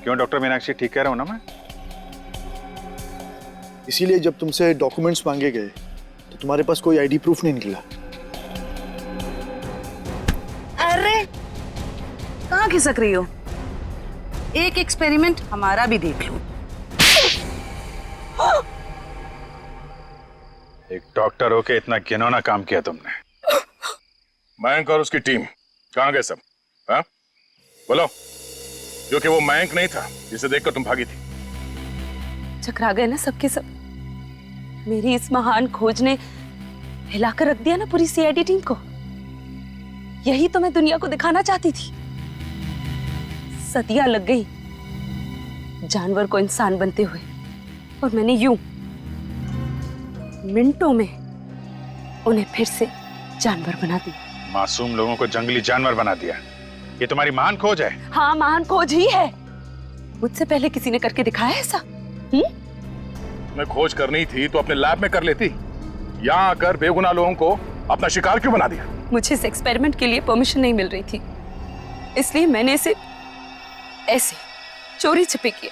क्यों डॉक्टर मीनाक्षी, ठीक कह रहा हूं ना मैं?
इसीलिए जब तुमसे डॉक्यूमेंट्स मांगे गए तो तुम्हारे पास कोई आईडी प्रूफ नहीं निकला।
अरे कहाँ खिसक रही हो? एक एक्सपेरिमेंट हमारा भी देख लो।
एक डॉक्टर होके इतना घिनौना काम किया तुमने।
मयंक और उसकी टीम कहां गए सब? हाँ बोलो, जो कि वो मयंक नहीं था जिसे देखकर तुम भागी थी।
चकरा गए ना सबके सब। मेरी इस महान खोज ने हिलाकर रख दिया ना पूरी सीआईडी टीम को। यही तो मैं दुनिया को दिखाना चाहती थी। सदियां लग गई जानवर को इंसान बनते हुए, और मैंने यूं मिनटों में उन्हें फिर से जानवर बना दिया।
मासूम लोगों को जंगली जानवर बना दिया। ये तुम्हारी महान खोज है?
हाँ, महान खोज ही है। मुझसे पहले किसी ने करके दिखाया ऐसा?
मैं खोज करनी थी तो अपने लैब में कर लेती। यहाँ आकर बेगुनाह लोगों को अपना शिकार क्यों बना दिया?
मुझे इस एक्सपेरिमेंट के लिए परमिशन नहीं मिल रही थी, इसलिए मैंने इसे ऐसे चोरी छिपे किया।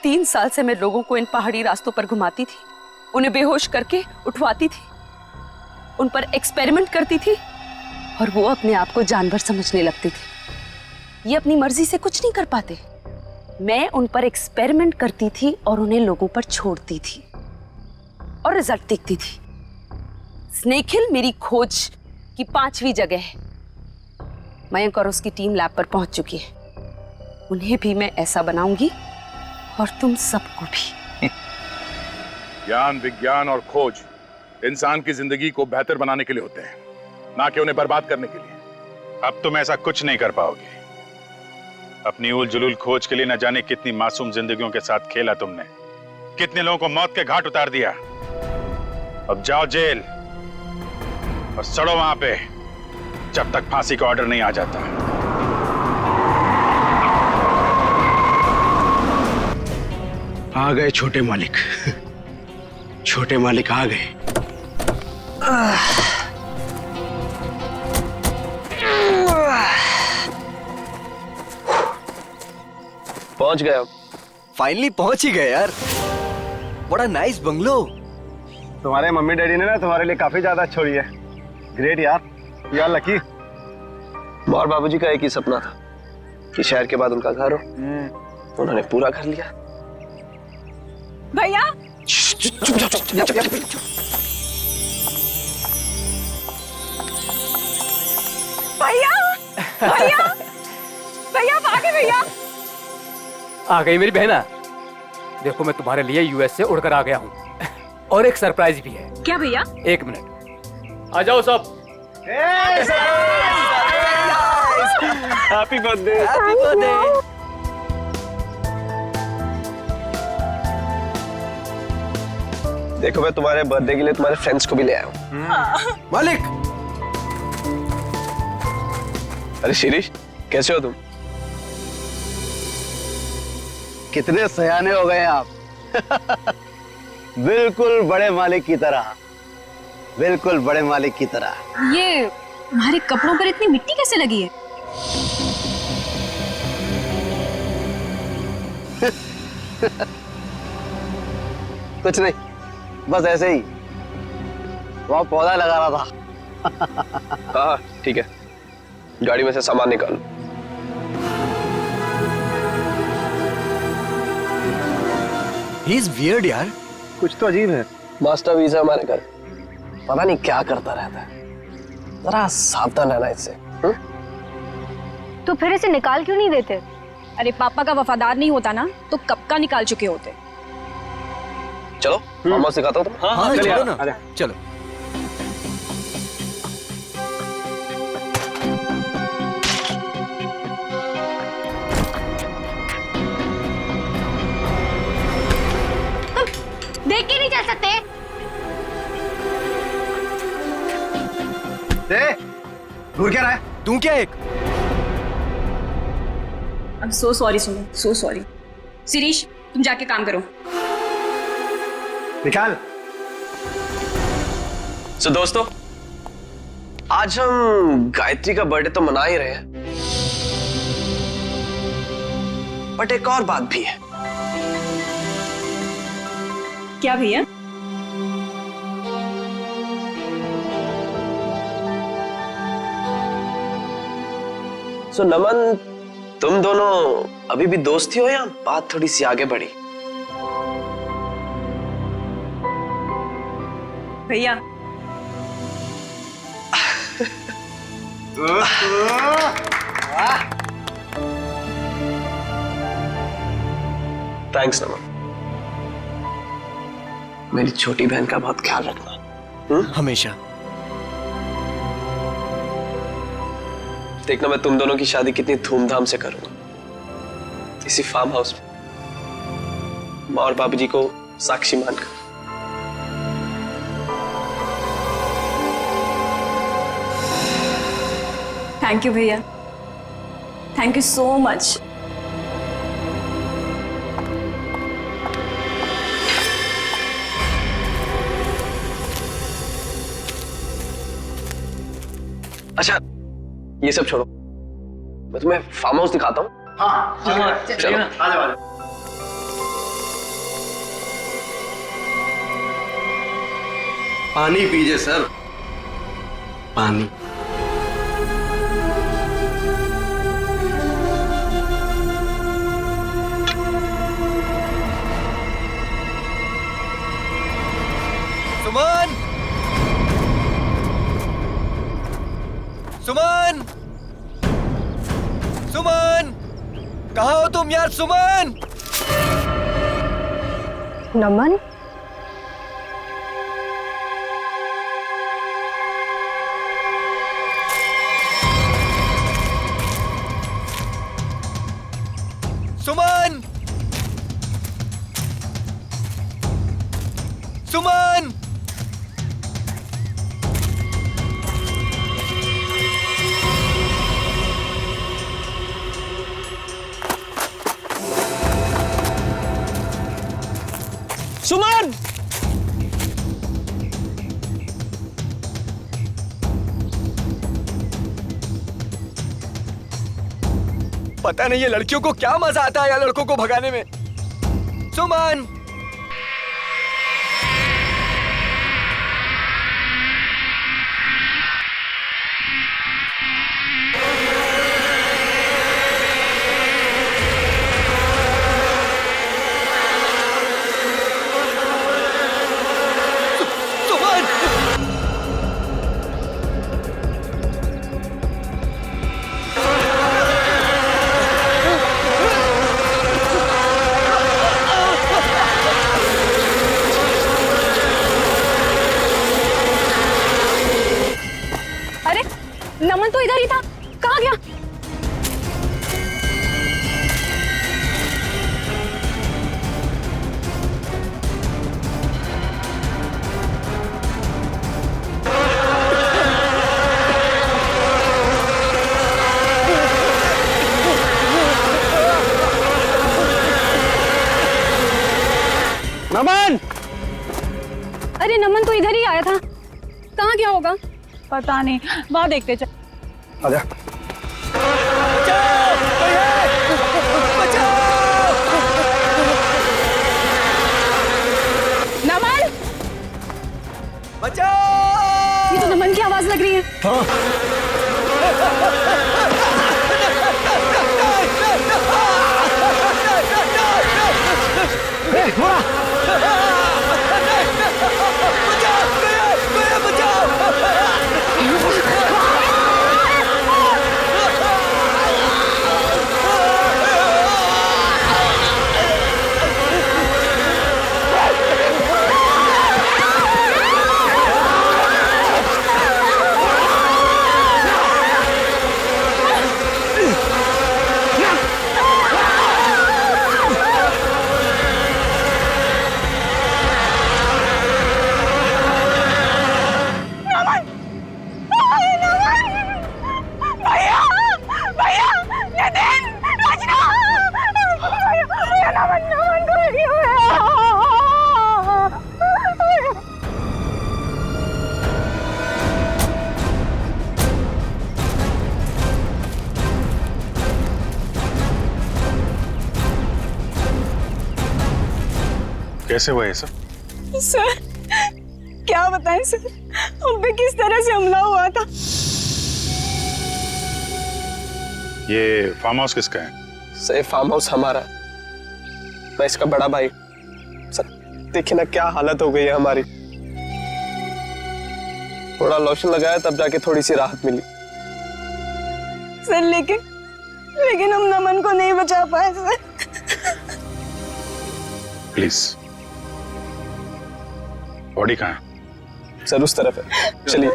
3 साल से मैं लोगों को इन पहाड़ी रास्तों पर घुमाती थी, उन्हें बेहोश करके उठवाती थी, उन पर एक्सपेरिमेंट करती थी और वो अपने आप को जानवर समझने लगते थे। ये अपनी मर्जी से कुछ नहीं कर पाते। मैं उन पर एक्सपेरिमेंट करती थी और उन्हें लोगों पर छोड़ती थी और रिजल्ट देखती थी। स्नेक हिल मेरी खोज की 5वीं जगह है। मयंक और उसकी टीम लैब पर पहुंच चुकी है। उन्हें भी मैं ऐसा बनाऊंगी और तुम सबको भी।
ज्ञान, विज्ञान और खोज इंसान की जिंदगी को बेहतर बनाने के लिए होते हैं, ना कि उन्हें बर्बाद करने के लिए।
अब तुम ऐसा कुछ नहीं कर पाओगे। अपनी उल जुलूल खोज के लिए न जाने कितनी मासूम जिंदगियों के साथ खेला तुमने, कितने लोगों को मौत के घाट उतार दिया। अब जाओ जेल और सड़ो वहां पे जब तक फांसी का ऑर्डर नहीं आ जाता।
आ गए छोटे मालिक। छोटे मालिक आ गए।
पहुंच गए। फाइनली पहुंच ही गए यार। बड़ा नाइस बंगलो।
तुम्हारे मम्मी डैडी ने ना तुम्हारे लिए काफी ज्यादा छोड़ी है। ग्रेट यार, यू आर लकी।
और बाबूजी का एक ही सपना था कि शहर के बाद उनका घर हो, उन्होंने पूरा कर लिया।
भैया भैया भैया भैया भागे भैया।
आ गई मेरी बहना। देखो मैं तुम्हारे लिए यूएस से उड़कर आ गया हूँ और एक सरप्राइज भी है।
क्या भैया?
1 मिनट, आ जाओ सब।
Happy birthday. Happy birthday. देखो मैं तुम्हारे बर्थडे के लिए तुम्हारे फ्रेंड्स को भी ले आया हूँ। मालिक। अरे शिरीष, कैसे हो तुम?
कितने सयाने हो गए आप। बिल्कुल बड़े मालिक की तरह, बिल्कुल बड़े मालिक की तरह।
ये तुम्हारे कपड़ों पर इतनी मिट्टी कैसे लगी है?
कुछ नहीं, बस ऐसे ही वहां पौधा लगा रहा था। हाँ ठीक है, गाड़ी में से सामान निकालो।
ही इज वियर्ड यार, कुछ तो अजीब है।
मास्टर वीजा हमारे घर, पता नहीं क्या करता रहता है। जरा सावधान रहना इससे।
तो फिर इसे निकाल क्यों नहीं देते? अरे पापा का वफादार नहीं होता ना तो कब का निकाल चुके होते।
चलो मामा सिखाता हूँ तुम्हें।
हाँ, चलो ना,
चलो।
देख के नहीं चल सकते?
दूर क्या रहा है?
तू क्या एक?
I'm so sorry सुनो, so sorry। शिरीष तुम जाके काम करो।
निकाल।
सो दोस्तों, आज हम गायत्री का बर्थडे तो मना ही रहे हैं, बट एक और बात भी है।
क्या भैया?
सो नमन, तुम दोनों अभी भी दोस्त ही हो या बात थोड़ी सी आगे बढ़ी?
भैया
थैंक्स नमन। मेरी छोटी बहन का बहुत ख्याल रखना। हमेशा। देखना मैं तुम दोनों की शादी कितनी धूमधाम से करूंगा, इसी फार्म हाउस में। माँ और बाबूजी को साक्षी मानकर।
थैंक यू भैया, थैंक यू सो मच।
अच्छा ये सब छोड़ो, मैं तुम्हें फार्म हाउस दिखाता हूँ। हाँ चलो आ जाओ। पानी पीजिए सर, पानी।
सुमन, सुमन, सुमन, कहाँ हो तुम यार? सुमन।
नमन,
सुमन, सुमन।
सुमन,
पता नहीं ये लड़कियों को क्या मजा आता है यार लड़कों को भगाने में। सुमन,
नमन तो इधर ही था, कहाँ गया?
नमन!
अरे नमन तो इधर ही आया था, कहाँ गया होगा? पता नहीं, वहां देखते चल।
आजा।
नमन!
बचाओ!
ये तो नमन की आवाज लग रही है।
हाँ।
कैसे हुआ ये सब?
सर क्या बताएं सर, हम पे किस तरह से हमला हुआ था।
ये फार्म हाउस किसका है?
सर फार्म हाउस हमारा, मैं इसका बड़ा भाई। सर देखिए ना क्या हालत हो गई है हमारी, थोड़ा लोशन लगाया तब जाके थोड़ी सी राहत मिली।
सर लेकिन हम नमन को नहीं बचा पाए सर।
प्लीज, बॉडी कहाँ है?
सर उस तरफ है, चलिए।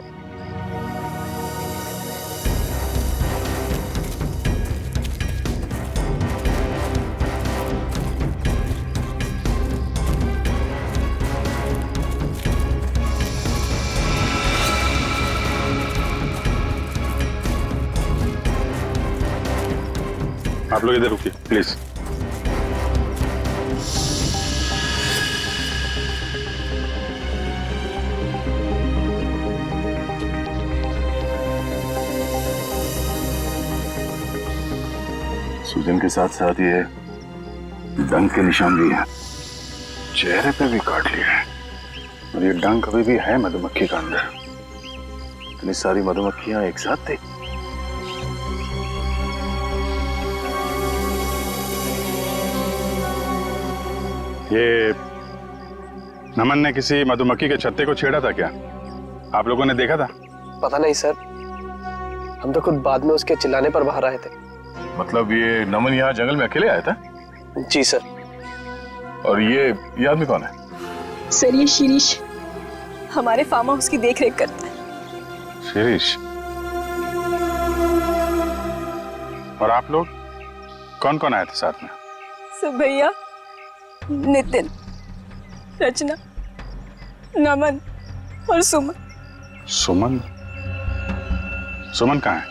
आप लोग इधर रुकिए प्लीज। सूजन के साथ साथ ये डंक के निशान भी हैं, चेहरे पे भी काट लिए हैं, और ये डंक अभी भी है मधुमक्खी का अंदर। इतनी सारी मधुमक्खियां एक साथ थी। ये नमन ने किसी मधुमक्खी के छत्ते को छेड़ा था क्या? आप लोगों ने देखा था?
पता नहीं सर, हम तो खुद बाद में उसके चिल्लाने पर बाहर आए थे।
मतलब ये नमन यहाँ जंगल में अकेले आया था?
जी सर।
और ये आदमी कौन है?
सर ये शिरीष हमारे फार्म हाउस की देखरेख करता है।
शिरीष? और आप लोग कौन कौन आए थे साथ में?
सर भैया, नितिन, रचना, नमन और सुमन।
सुमन? सुमन कहाँ है?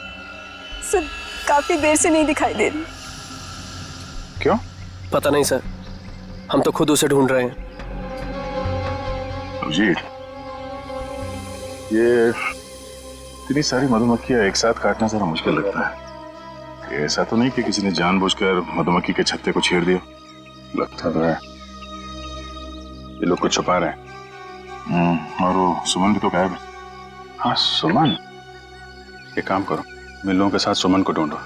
सर काफी देर से नहीं दिखाई दे रही।
क्यों?
पता नहीं सर, हम तो खुद उसे ढूंढ रहे हैं।
अजीत, ये इतनी सारी मधुमक्खियां एक साथ काटना जरा मुश्किल लगता है। ये ऐसा तो नहीं कि किसी ने जानबूझकर मधुमक्खी के छत्ते को छेड़ दिया? लगता तो है ये लोग कुछ छुपा रहे हैं। और वो सुमन भी तो गायब है। हाँ सुमन, एक काम करो, मैं लोगों के साथ सुमन को ढूंढो,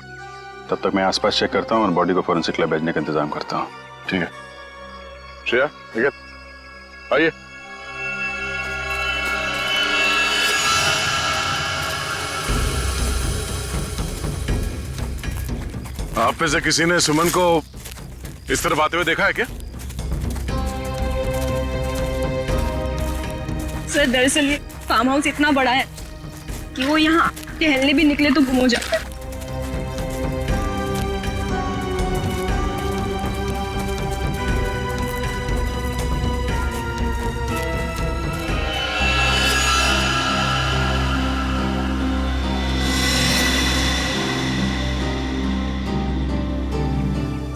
तब तक मैं आसपास चेक करता हूँ और बॉडी को फोरेंसिक लैब भेजने का इंतजाम करता हूँ। ठीक है श्रेया, ठीक है, आइए। आप में से किसी ने सुमन को इस तरफ आते हुए देखा है क्या?
सर दरअसल ये फार्म हाउस इतना बड़ा है कि वो यहाँ टहलने भी निकले तो गुम हो जाता है।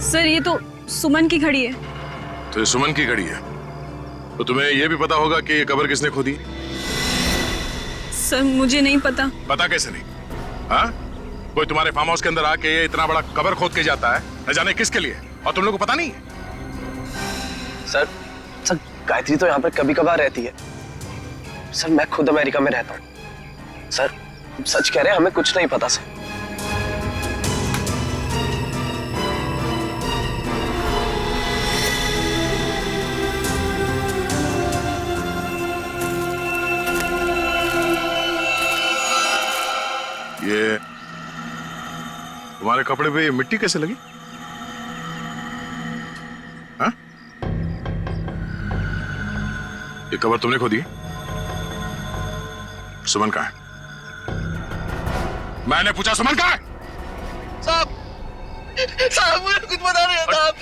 सर ये तो सुमन की घड़ी है।
तो ये सुमन की घड़ी है, तो तुम्हें यह भी पता होगा कि ये कब्र किसने खोदी?
सर मुझे नहीं पता।
पता कैसे नहीं? हाँ, कोई तुम्हारे फार्म हाउस के अंदर आके ये इतना बड़ा कब्र खोद के जाता है, न जाने किसके लिए, और तुम लोग को पता नहीं है?
सर गायत्री तो यहाँ पर कभी कभार रहती है। सर मैं खुद अमेरिका में रहता हूँ। सर सच कह रहे हैं, हमें कुछ नहीं पता सर।
ये तुम्हारे कपड़े पे ये मिट्टी कैसे लगी? हाँ? ये कब्र तुमने खोदी? सुमन कहाँ है? मैंने पूछा सुमन कहाँ है?
साहब मुझे कुछ पता नहीं है साहब,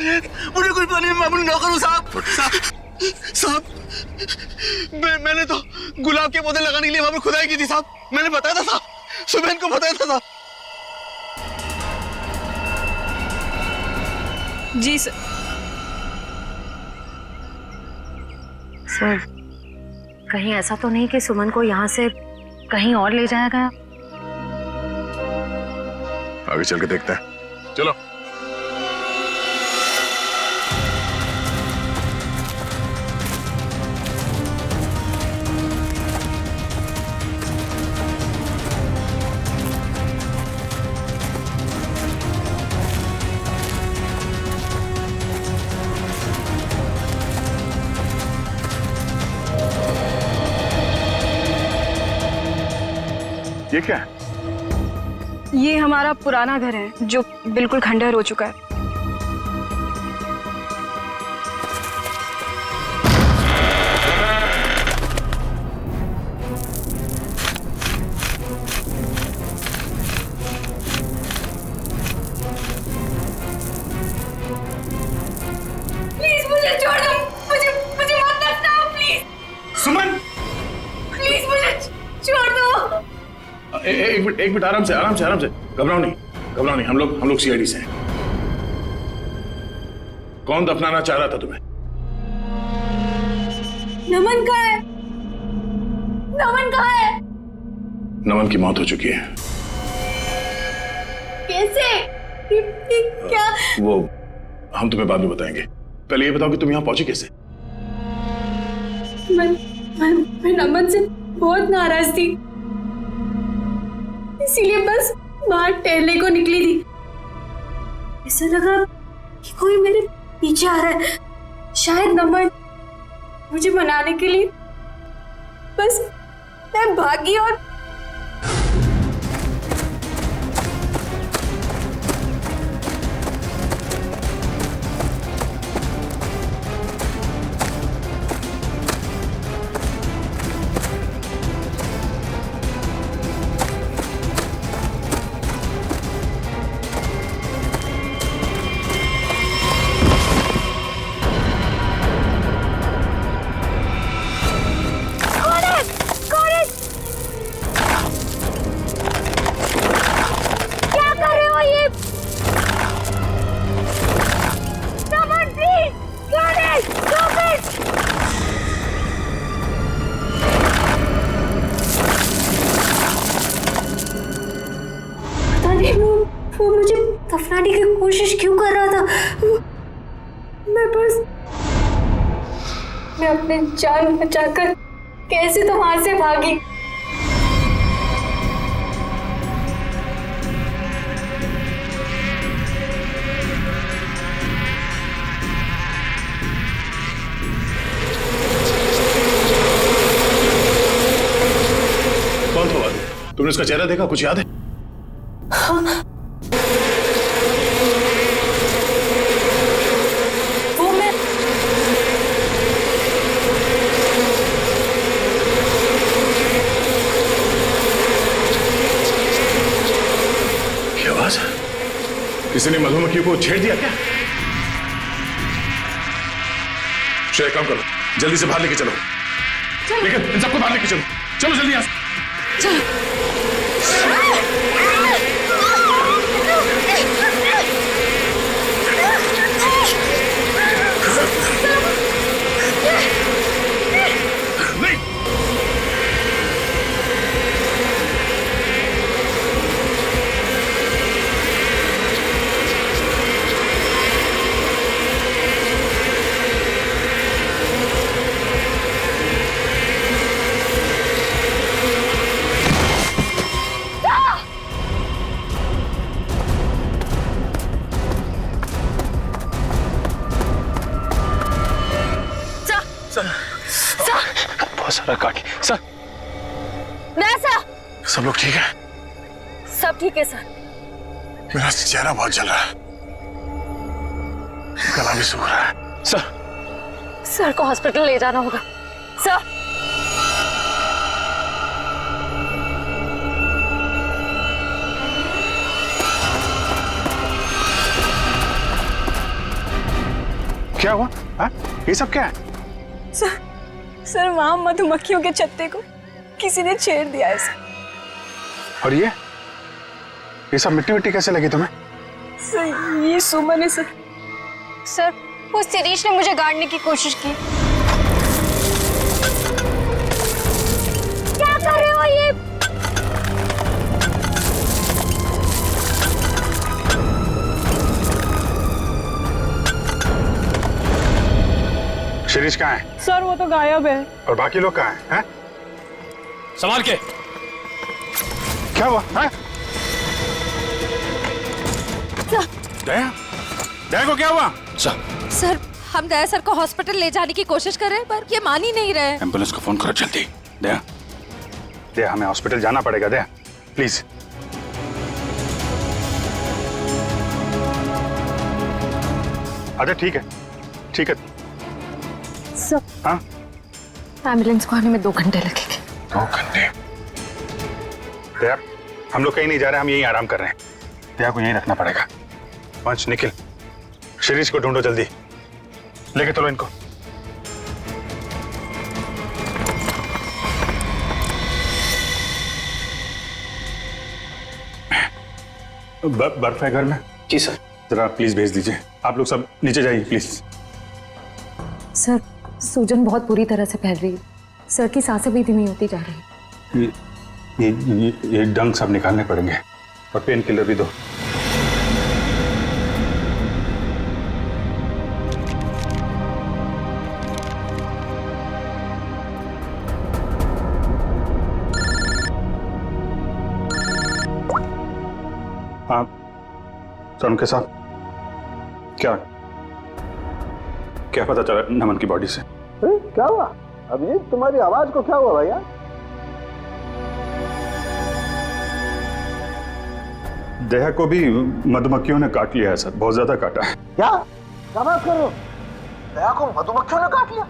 मुझे कुछ पता नहीं, मैं अपनी नौकर हूँ साहब। साहब मैंने तो गुलाब के पौधे लगाने के लिए वहां पर खुदाई की थी साहब, मैंने बताया था साहब, सुबह को बताया था साहब।
जी सर।
सर कहीं ऐसा तो नहीं कि सुमन को यहाँ से कहीं और ले जाया गया?
आगे चल के देखते हैं, चलो। ये क्या है?
ये हमारा पुराना घर है जो बिल्कुल खंडहर हो चुका है।
प्लीज मुझे छोड़ दो, मुझे मत रखना प्लीज।
सुमन
प्लीज मुझे छोड़ दो।
एक मिनट आराम से घबराओ नहीं, हम लोग सीआईडी से हैं। कौन दफनाना चाह रहा था तुम्हें?
नमन कहाँ है? नमन कहाँ है?
नमन की मौत हो चुकी है।
कैसे? क्या?
वो हम तुम्हें बाद में बताएंगे। पहले ये बताओ कि तुम यहाँ पहुंची कैसे?
मैं नमन से बहुत नाराज थी, इसीलिए बस बाहर टहलने को निकली थी। ऐसा लगा कि कोई मेरे पीछे आ रहा है। शायद नमन मुझे मनाने के लिए, बस मैं भागी और वो मुझे दफनाने की कोशिश क्यों कर रहा था? मैं अपने जान बचाकर कैसे तो वहां से भागी।
कौन था? तुमने उसका चेहरा देखा? कुछ याद है?
हाँ।
किसी ने मधुमक्खी को छेड़ दिया क्या? शेर, काम करो, जल्दी से बाहर लेके चलो। लेकिन इन सबको बाहर लेके चलो। चलो जल्दी यहाँ से। चलो। बहुत सारा काटी। सर, सब लोग ठीक है?
सब ठीक है सर।
मेरा चेहरा बहुत जल रहा है, गला भी सूख रहा है।
सर को हॉस्पिटल ले जाना होगा। सर,
क्या हुआ? हाँ? ये सब क्या है?
सर वहां मधुमक्खियों के छत्ते को किसी ने छेड़ दिया है सर।
और ये सब मिट्टी मिट्टी कैसे लगी तुम्हें?
सर ये सुमन है सर।
सर वो शिरीष ने मुझे गाड़ने की कोशिश की। क्या कर रहे हो ये?
शिरीष कहाँ है?
सर वो तो गायब है।
और बाकी लोग कहाँ हैं?
संभाल के।
क्या हुआ? दया? दया को क्या हुआ?
सर हम दया सर को हॉस्पिटल ले जाने की कोशिश कर रहे हैं पर ये मान ही नहीं रहे।
एम्बुलेंस को फोन करो जल्दी। दया, दया हमें हॉस्पिटल जाना पड़ेगा। दया प्लीज। अच्छा ठीक है, ठीक है।
सर,
हाँ?
एम्बुलेंस को आने में 2 घंटे लगेंगे।
2 घंटे? दया, हम लोग कहीं नहीं जा रहे, हम यहीं आराम कर रहे हैं। दया को यहीं रखना पड़ेगा। पंच, निखिल, शिरीष को ढूंढो जल्दी, लेके चलो इनको। बर्फ है घर में?
जी सर।
जरा प्लीज भेज दीजिए। आप लोग सब नीचे जाइए प्लीज।
सर सूजन बहुत बुरी तरह से फैल रही है, सर की सांसें भी धीमी होती जा रही है।
ये डंक सब निकालने पड़ेंगे और पेन किलर भी दो। आप सर के साथ क्या पता चला नमन की बॉडी से?
क्या हुआ अभिजीत, तुम्हारी आवाज को क्या हुआ भैया?
दया को भी मधुमक्खियों ने काट लिया है सर, बहुत ज्यादा काटा है।
क्या बात कर रहे हो? दया को मधुमक्खियों ने काट लिया?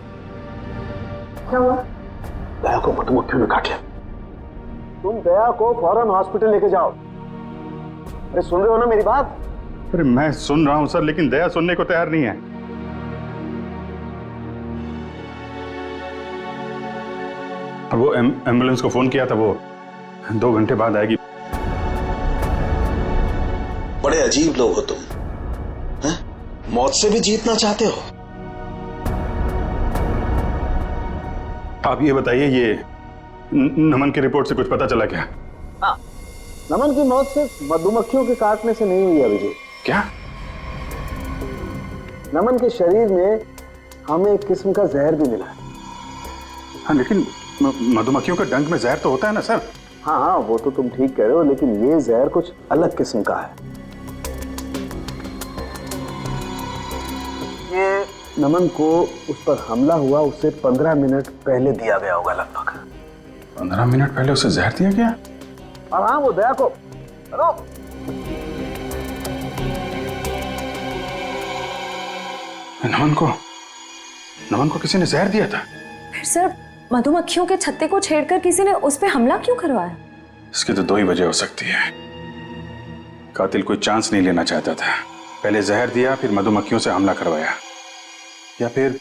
क्या हुआ? दया को मधुमक्खियों ने काट लिया। तुम दया को फौरन हॉस्पिटल लेके जाओ। अरे सुन रहे हो ना मेरी बात?
अरे मैं सुन रहा हूं सर, लेकिन दया सुनने को तैयार नहीं है। वो एम्बुलेंस को फोन किया था, वो 2 घंटे बाद आएगी।
बड़े अजीब लोग हो तुम, हैं? मौत से भी जीतना चाहते हो।
आप ये बताइए, ये नमन की रिपोर्ट से कुछ पता चला क्या?
नमन की मौत सिर्फ मधुमक्खियों के काटने से नहीं हुई अभिजीत।
क्या?
नमन के शरीर में हमें एक किस्म का जहर भी मिला है।
हाँ, लेकिन मधुमक्खियों का डंक में जहर तो होता है ना सर?
हाँ, वो तो तुम ठीक कह रहे हो, लेकिन ये जहर कुछ अलग किस्म का है। ये नमन को उस पर हमला हुआ उससे 15 मिनट पहले दिया गया होगा लगभग।
15 मिनट पहले उसे जहर दिया गया?
और हाँ, वो दया को
नमन को किसी ने जहर दिया था?
फिर सर मधुमक्खियों के छत्ते को छेड़कर किसी ने उस पे हमला क्यों करवाया?
इसकी तो 2 ही वजह हो सकती है। कातिल कोई चांस नहीं लेना चाहता था, पहले जहर दिया फिर मधुमक्खियों से हमला करवाया, या फिर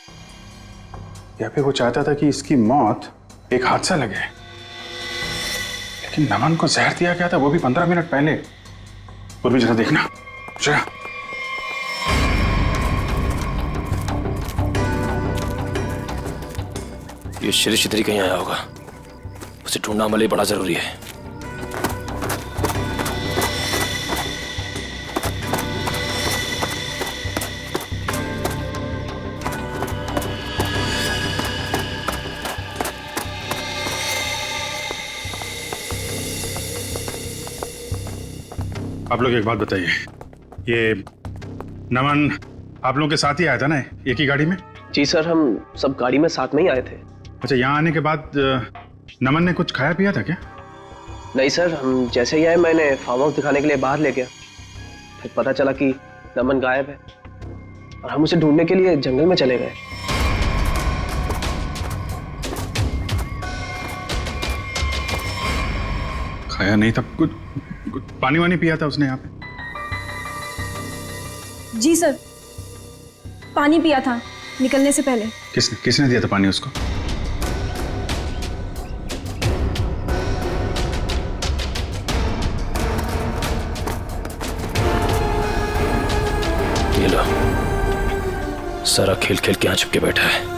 वो चाहता था कि इसकी मौत एक हादसा लगे। लेकिन नमन को जहर दिया गया था, वो भी 15 मिनट पहले। पूर्वी जरा देखना, जरा।
ये शिरीष इधर ही कहीं आया होगा, उसे ढूंढना हमारे लिए बड़ा जरूरी है।
आप लोग एक बात बताइए, ये नमन आप लोगों के साथ ही आया था ना, एक ही गाड़ी में?
जी सर, हम सब गाड़ी में साथ में ही आए थे।
अच्छा, यहाँ आने के बाद नमन ने कुछ खाया पिया था क्या?
नहीं सर, हम जैसे ही आए मैंने फार्म हाउस दिखाने के लिए बाहर ले गया, फिर पता चला कि नमन गायब है और हम उसे ढूंढने के लिए जंगल में चले गए।
खाया नहीं था, कुछ पानी वानी पिया था उसने यहाँ पे?
जी सर, पानी पिया था निकलने से पहले।
किसने दिया था पानी उसको?
ये लो, सारा खेल खेल के यहाँ छिपके बैठा है।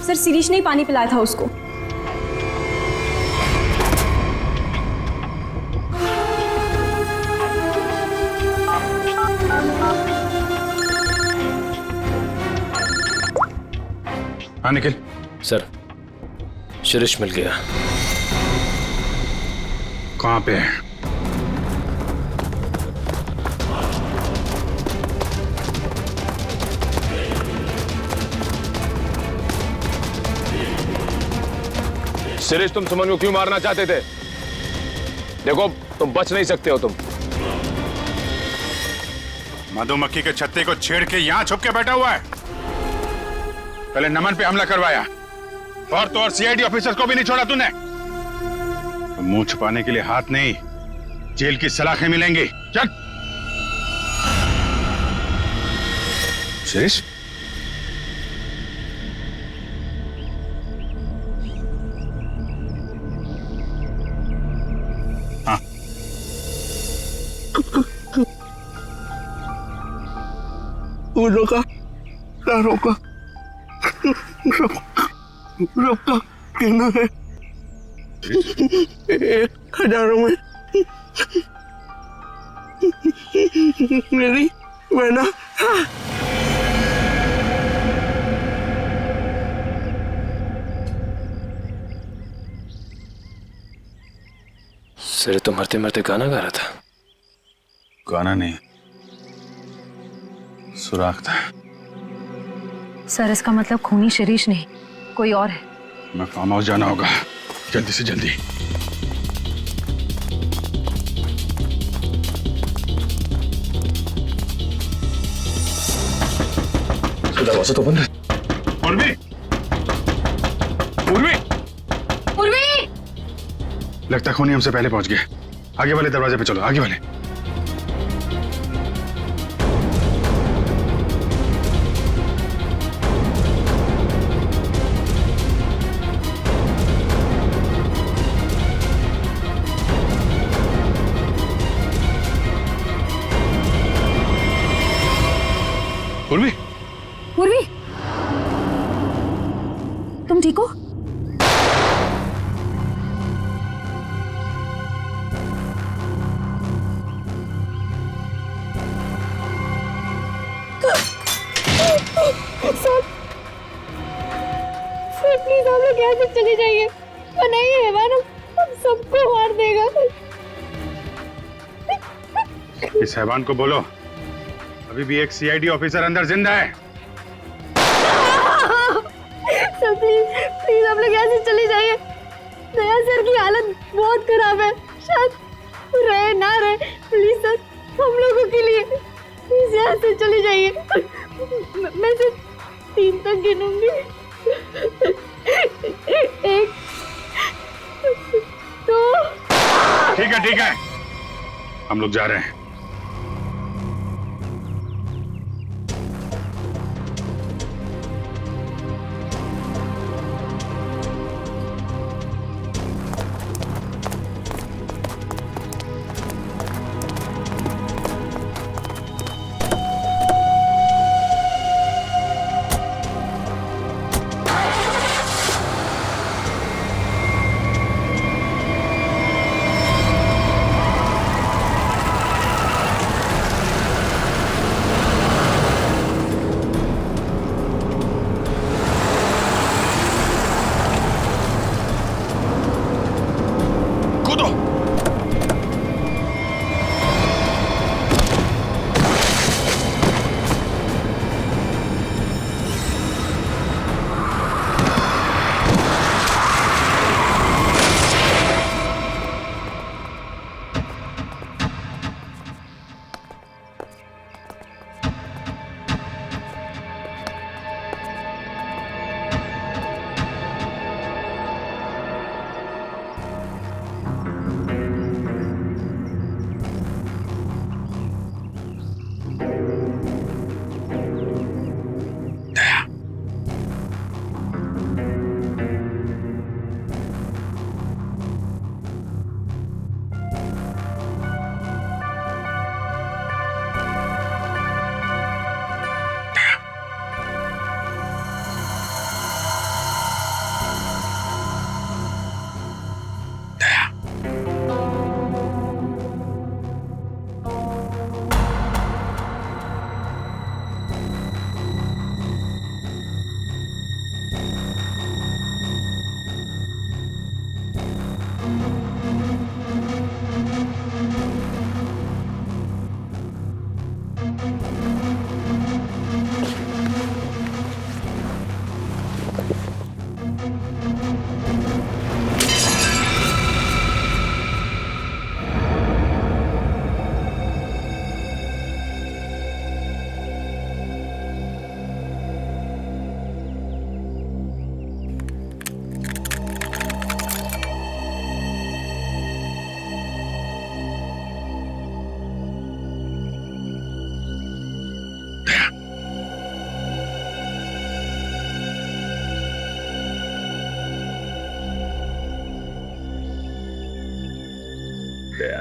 सर शिरीष ने ही पानी पिलाया था उसको।
हाँ निखिल।
सर, शिरीष मिल गया।
कहाँ पे है?
शिरीष, तुम सुमन को क्यों मारना चाहते थे? देखो, तुम बच नहीं सकते हो। तुम
मधुमक्खी के छत्ते को छेड़ के यहाँ छुप के बैठा हुआ है। पहले नमन पे हमला करवाया और तो और सीआईडी ऑफिसर को भी नहीं छोड़ा तूने। तो मुंह छुपाने के लिए हाथ नहीं, जेल की सलाखें मिलेंगी। चल शिरीष।
रोका ना रोका रोका कहना है 1000 में मेरी बहना
सिरे तो मरते मरते गाना गा रहा था।
गाना नहीं, सुराग था।
सर इसका मतलब खूनी शिरीष नहीं, कोई और है।
मैं फार्म हाउस जाना होगा, जल्दी से जल्दी।
दरवाजा तो बंद है।
उर्वी! उर्वी!
उर्वी!
लगता है खूनी हमसे पहले पहुंच गए। आगे वाले दरवाजे पे चलो, आगे वाले। उर्वी!
पूर्वी, तुम ठीक हो?
सर प्लीज हम लोग यहाँ से चले जाइए, वरना ये हैवान हम सबको मार देगा।
इस हैवान को बोलो अभी भी एक सीआईडी ऑफिसर अंदर जिंदा है।
सर प्लीज प्लीज हम लोग यहाँ से चले जाइए। दया सर की हालत बहुत खराब है, शायद रहे ना रहे। प्लीज सर हम लोगों के लिए प्लीज यहाँ से चले जाइए। मैं सिर्फ 3 तक गिनूंगी। 1 2।
ठीक है, हम लोग जा रहे हैं।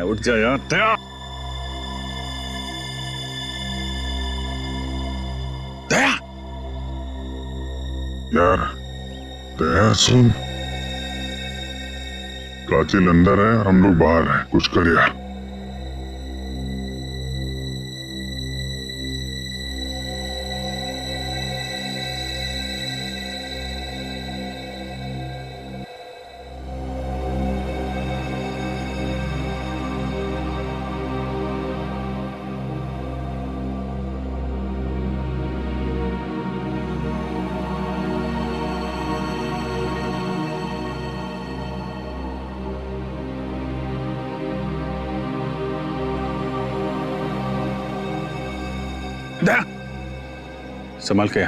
उठ जा यार। यार दया सुन, कातिल अंदर है, हम लोग बाहर हैं, कुछ कर यार।
संभल के।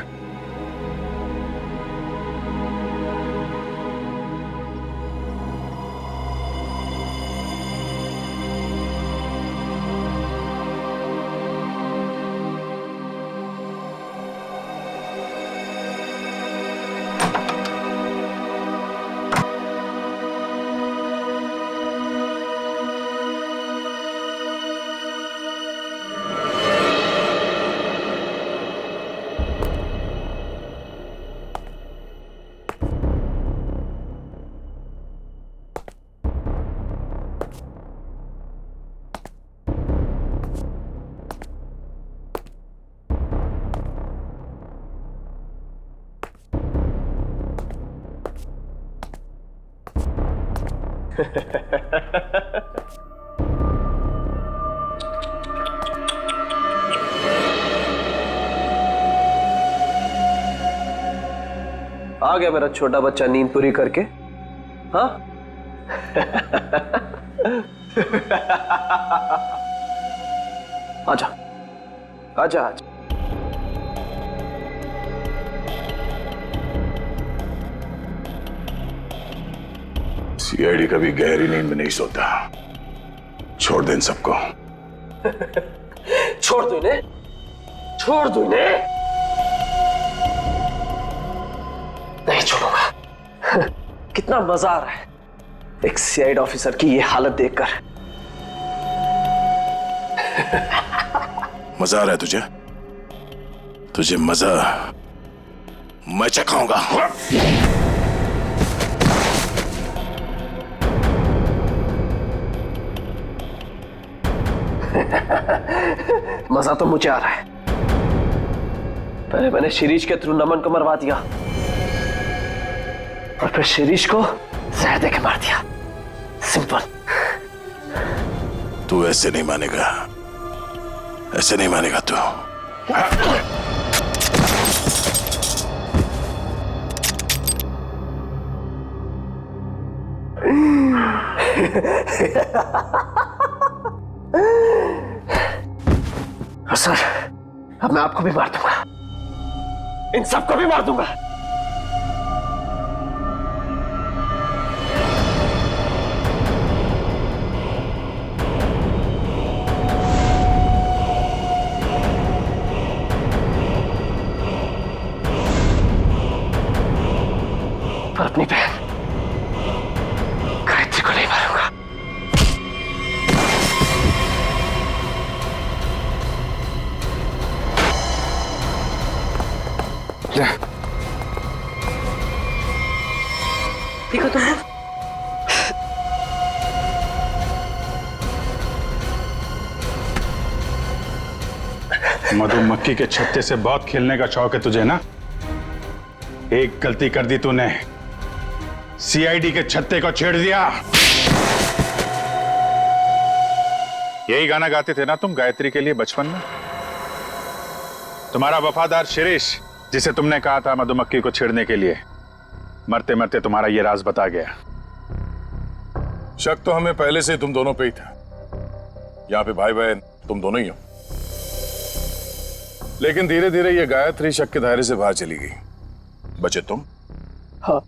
आ गया मेरा छोटा बच्चा नींद पूरी करके। हाँ आजा आजा आजा।
सीआईडी कभी गहरी नींद में नहीं सोता। छोड़ दे इन सबको।
छोड़ दो इन्हें, छोड़ दो इन्हें। नहीं छोड़ूंगा। कितना मजा आ रहा है एक सीआईडी ऑफिसर की ये हालत देखकर।
मजा आ रहा है तुझे? तुझे मजा मैं चखाऊंगा।
मजा तो मुझे आ रहा है। पहले मैंने शिरीष के थ्रू नमन को मरवा दिया और फिर शिरीष को जहर देके मार दिया। सिंपल।
तू ऐसे नहीं मानेगा, ऐसे नहीं मानेगा तू।
सर अब मैं आपको भी मार दूंगा, इन सबको भी मार दूंगा। पर अपनी बहन गायत्री को नहीं मारूंगा। ठीक हो तुम लोग?
मधुमक्खी के छत्ते से बहुत खेलने का शौक है तुझे ना? एक गलती कर दी तूने, सीआईडी के छत्ते को छेड़ दिया। यही गाना गाते थे ना तुम गायत्री के लिए बचपन में? तुम्हारा वफादार शिरीष, जिसे तुमने कहा था मधुमक्खी को छेड़ने के लिए, मरते मरते तुम्हारा ये राज बता गया।
शक तो हमें पहले से तुम दोनों पे ही था। यहाँ पे भाई बहन तुम दोनों ही हो। लेकिन धीरे धीरे ये गायत्री शक के दायरे से बाहर चली गई, बचे तुम।
हाँ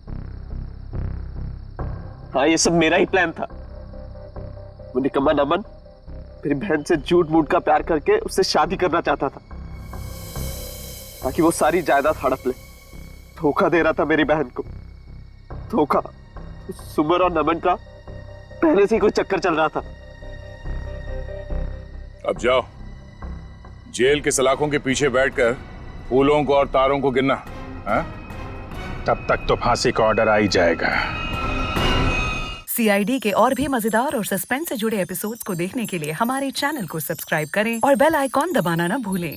हाँ, ये सब मेरा ही प्लान था। वो निकम्मा नमन मेरी बहन से झूठ मूठ का प्यार करके उससे शादी करना चाहता था ताकि वो सारी जायदाद हड़प ले। धोखा दे रहा था मेरी बहन को। धोखा। सुमर और नमन का पहले से ही कोई चक्कर चल रहा था।
अब जाओ, जेल के सलाखों के पीछे बैठकर फूलों को और तारों को गिनना। हाँ?
तब तक तो फांसी का ऑर्डर आ ही जाएगा।
CID के और भी मजेदार और सस्पेंस से जुड़े एपिसोड्स को देखने के लिए हमारे चैनल को सब्सक्राइब करें और बेल आइकॉन दबाना ना भूलें।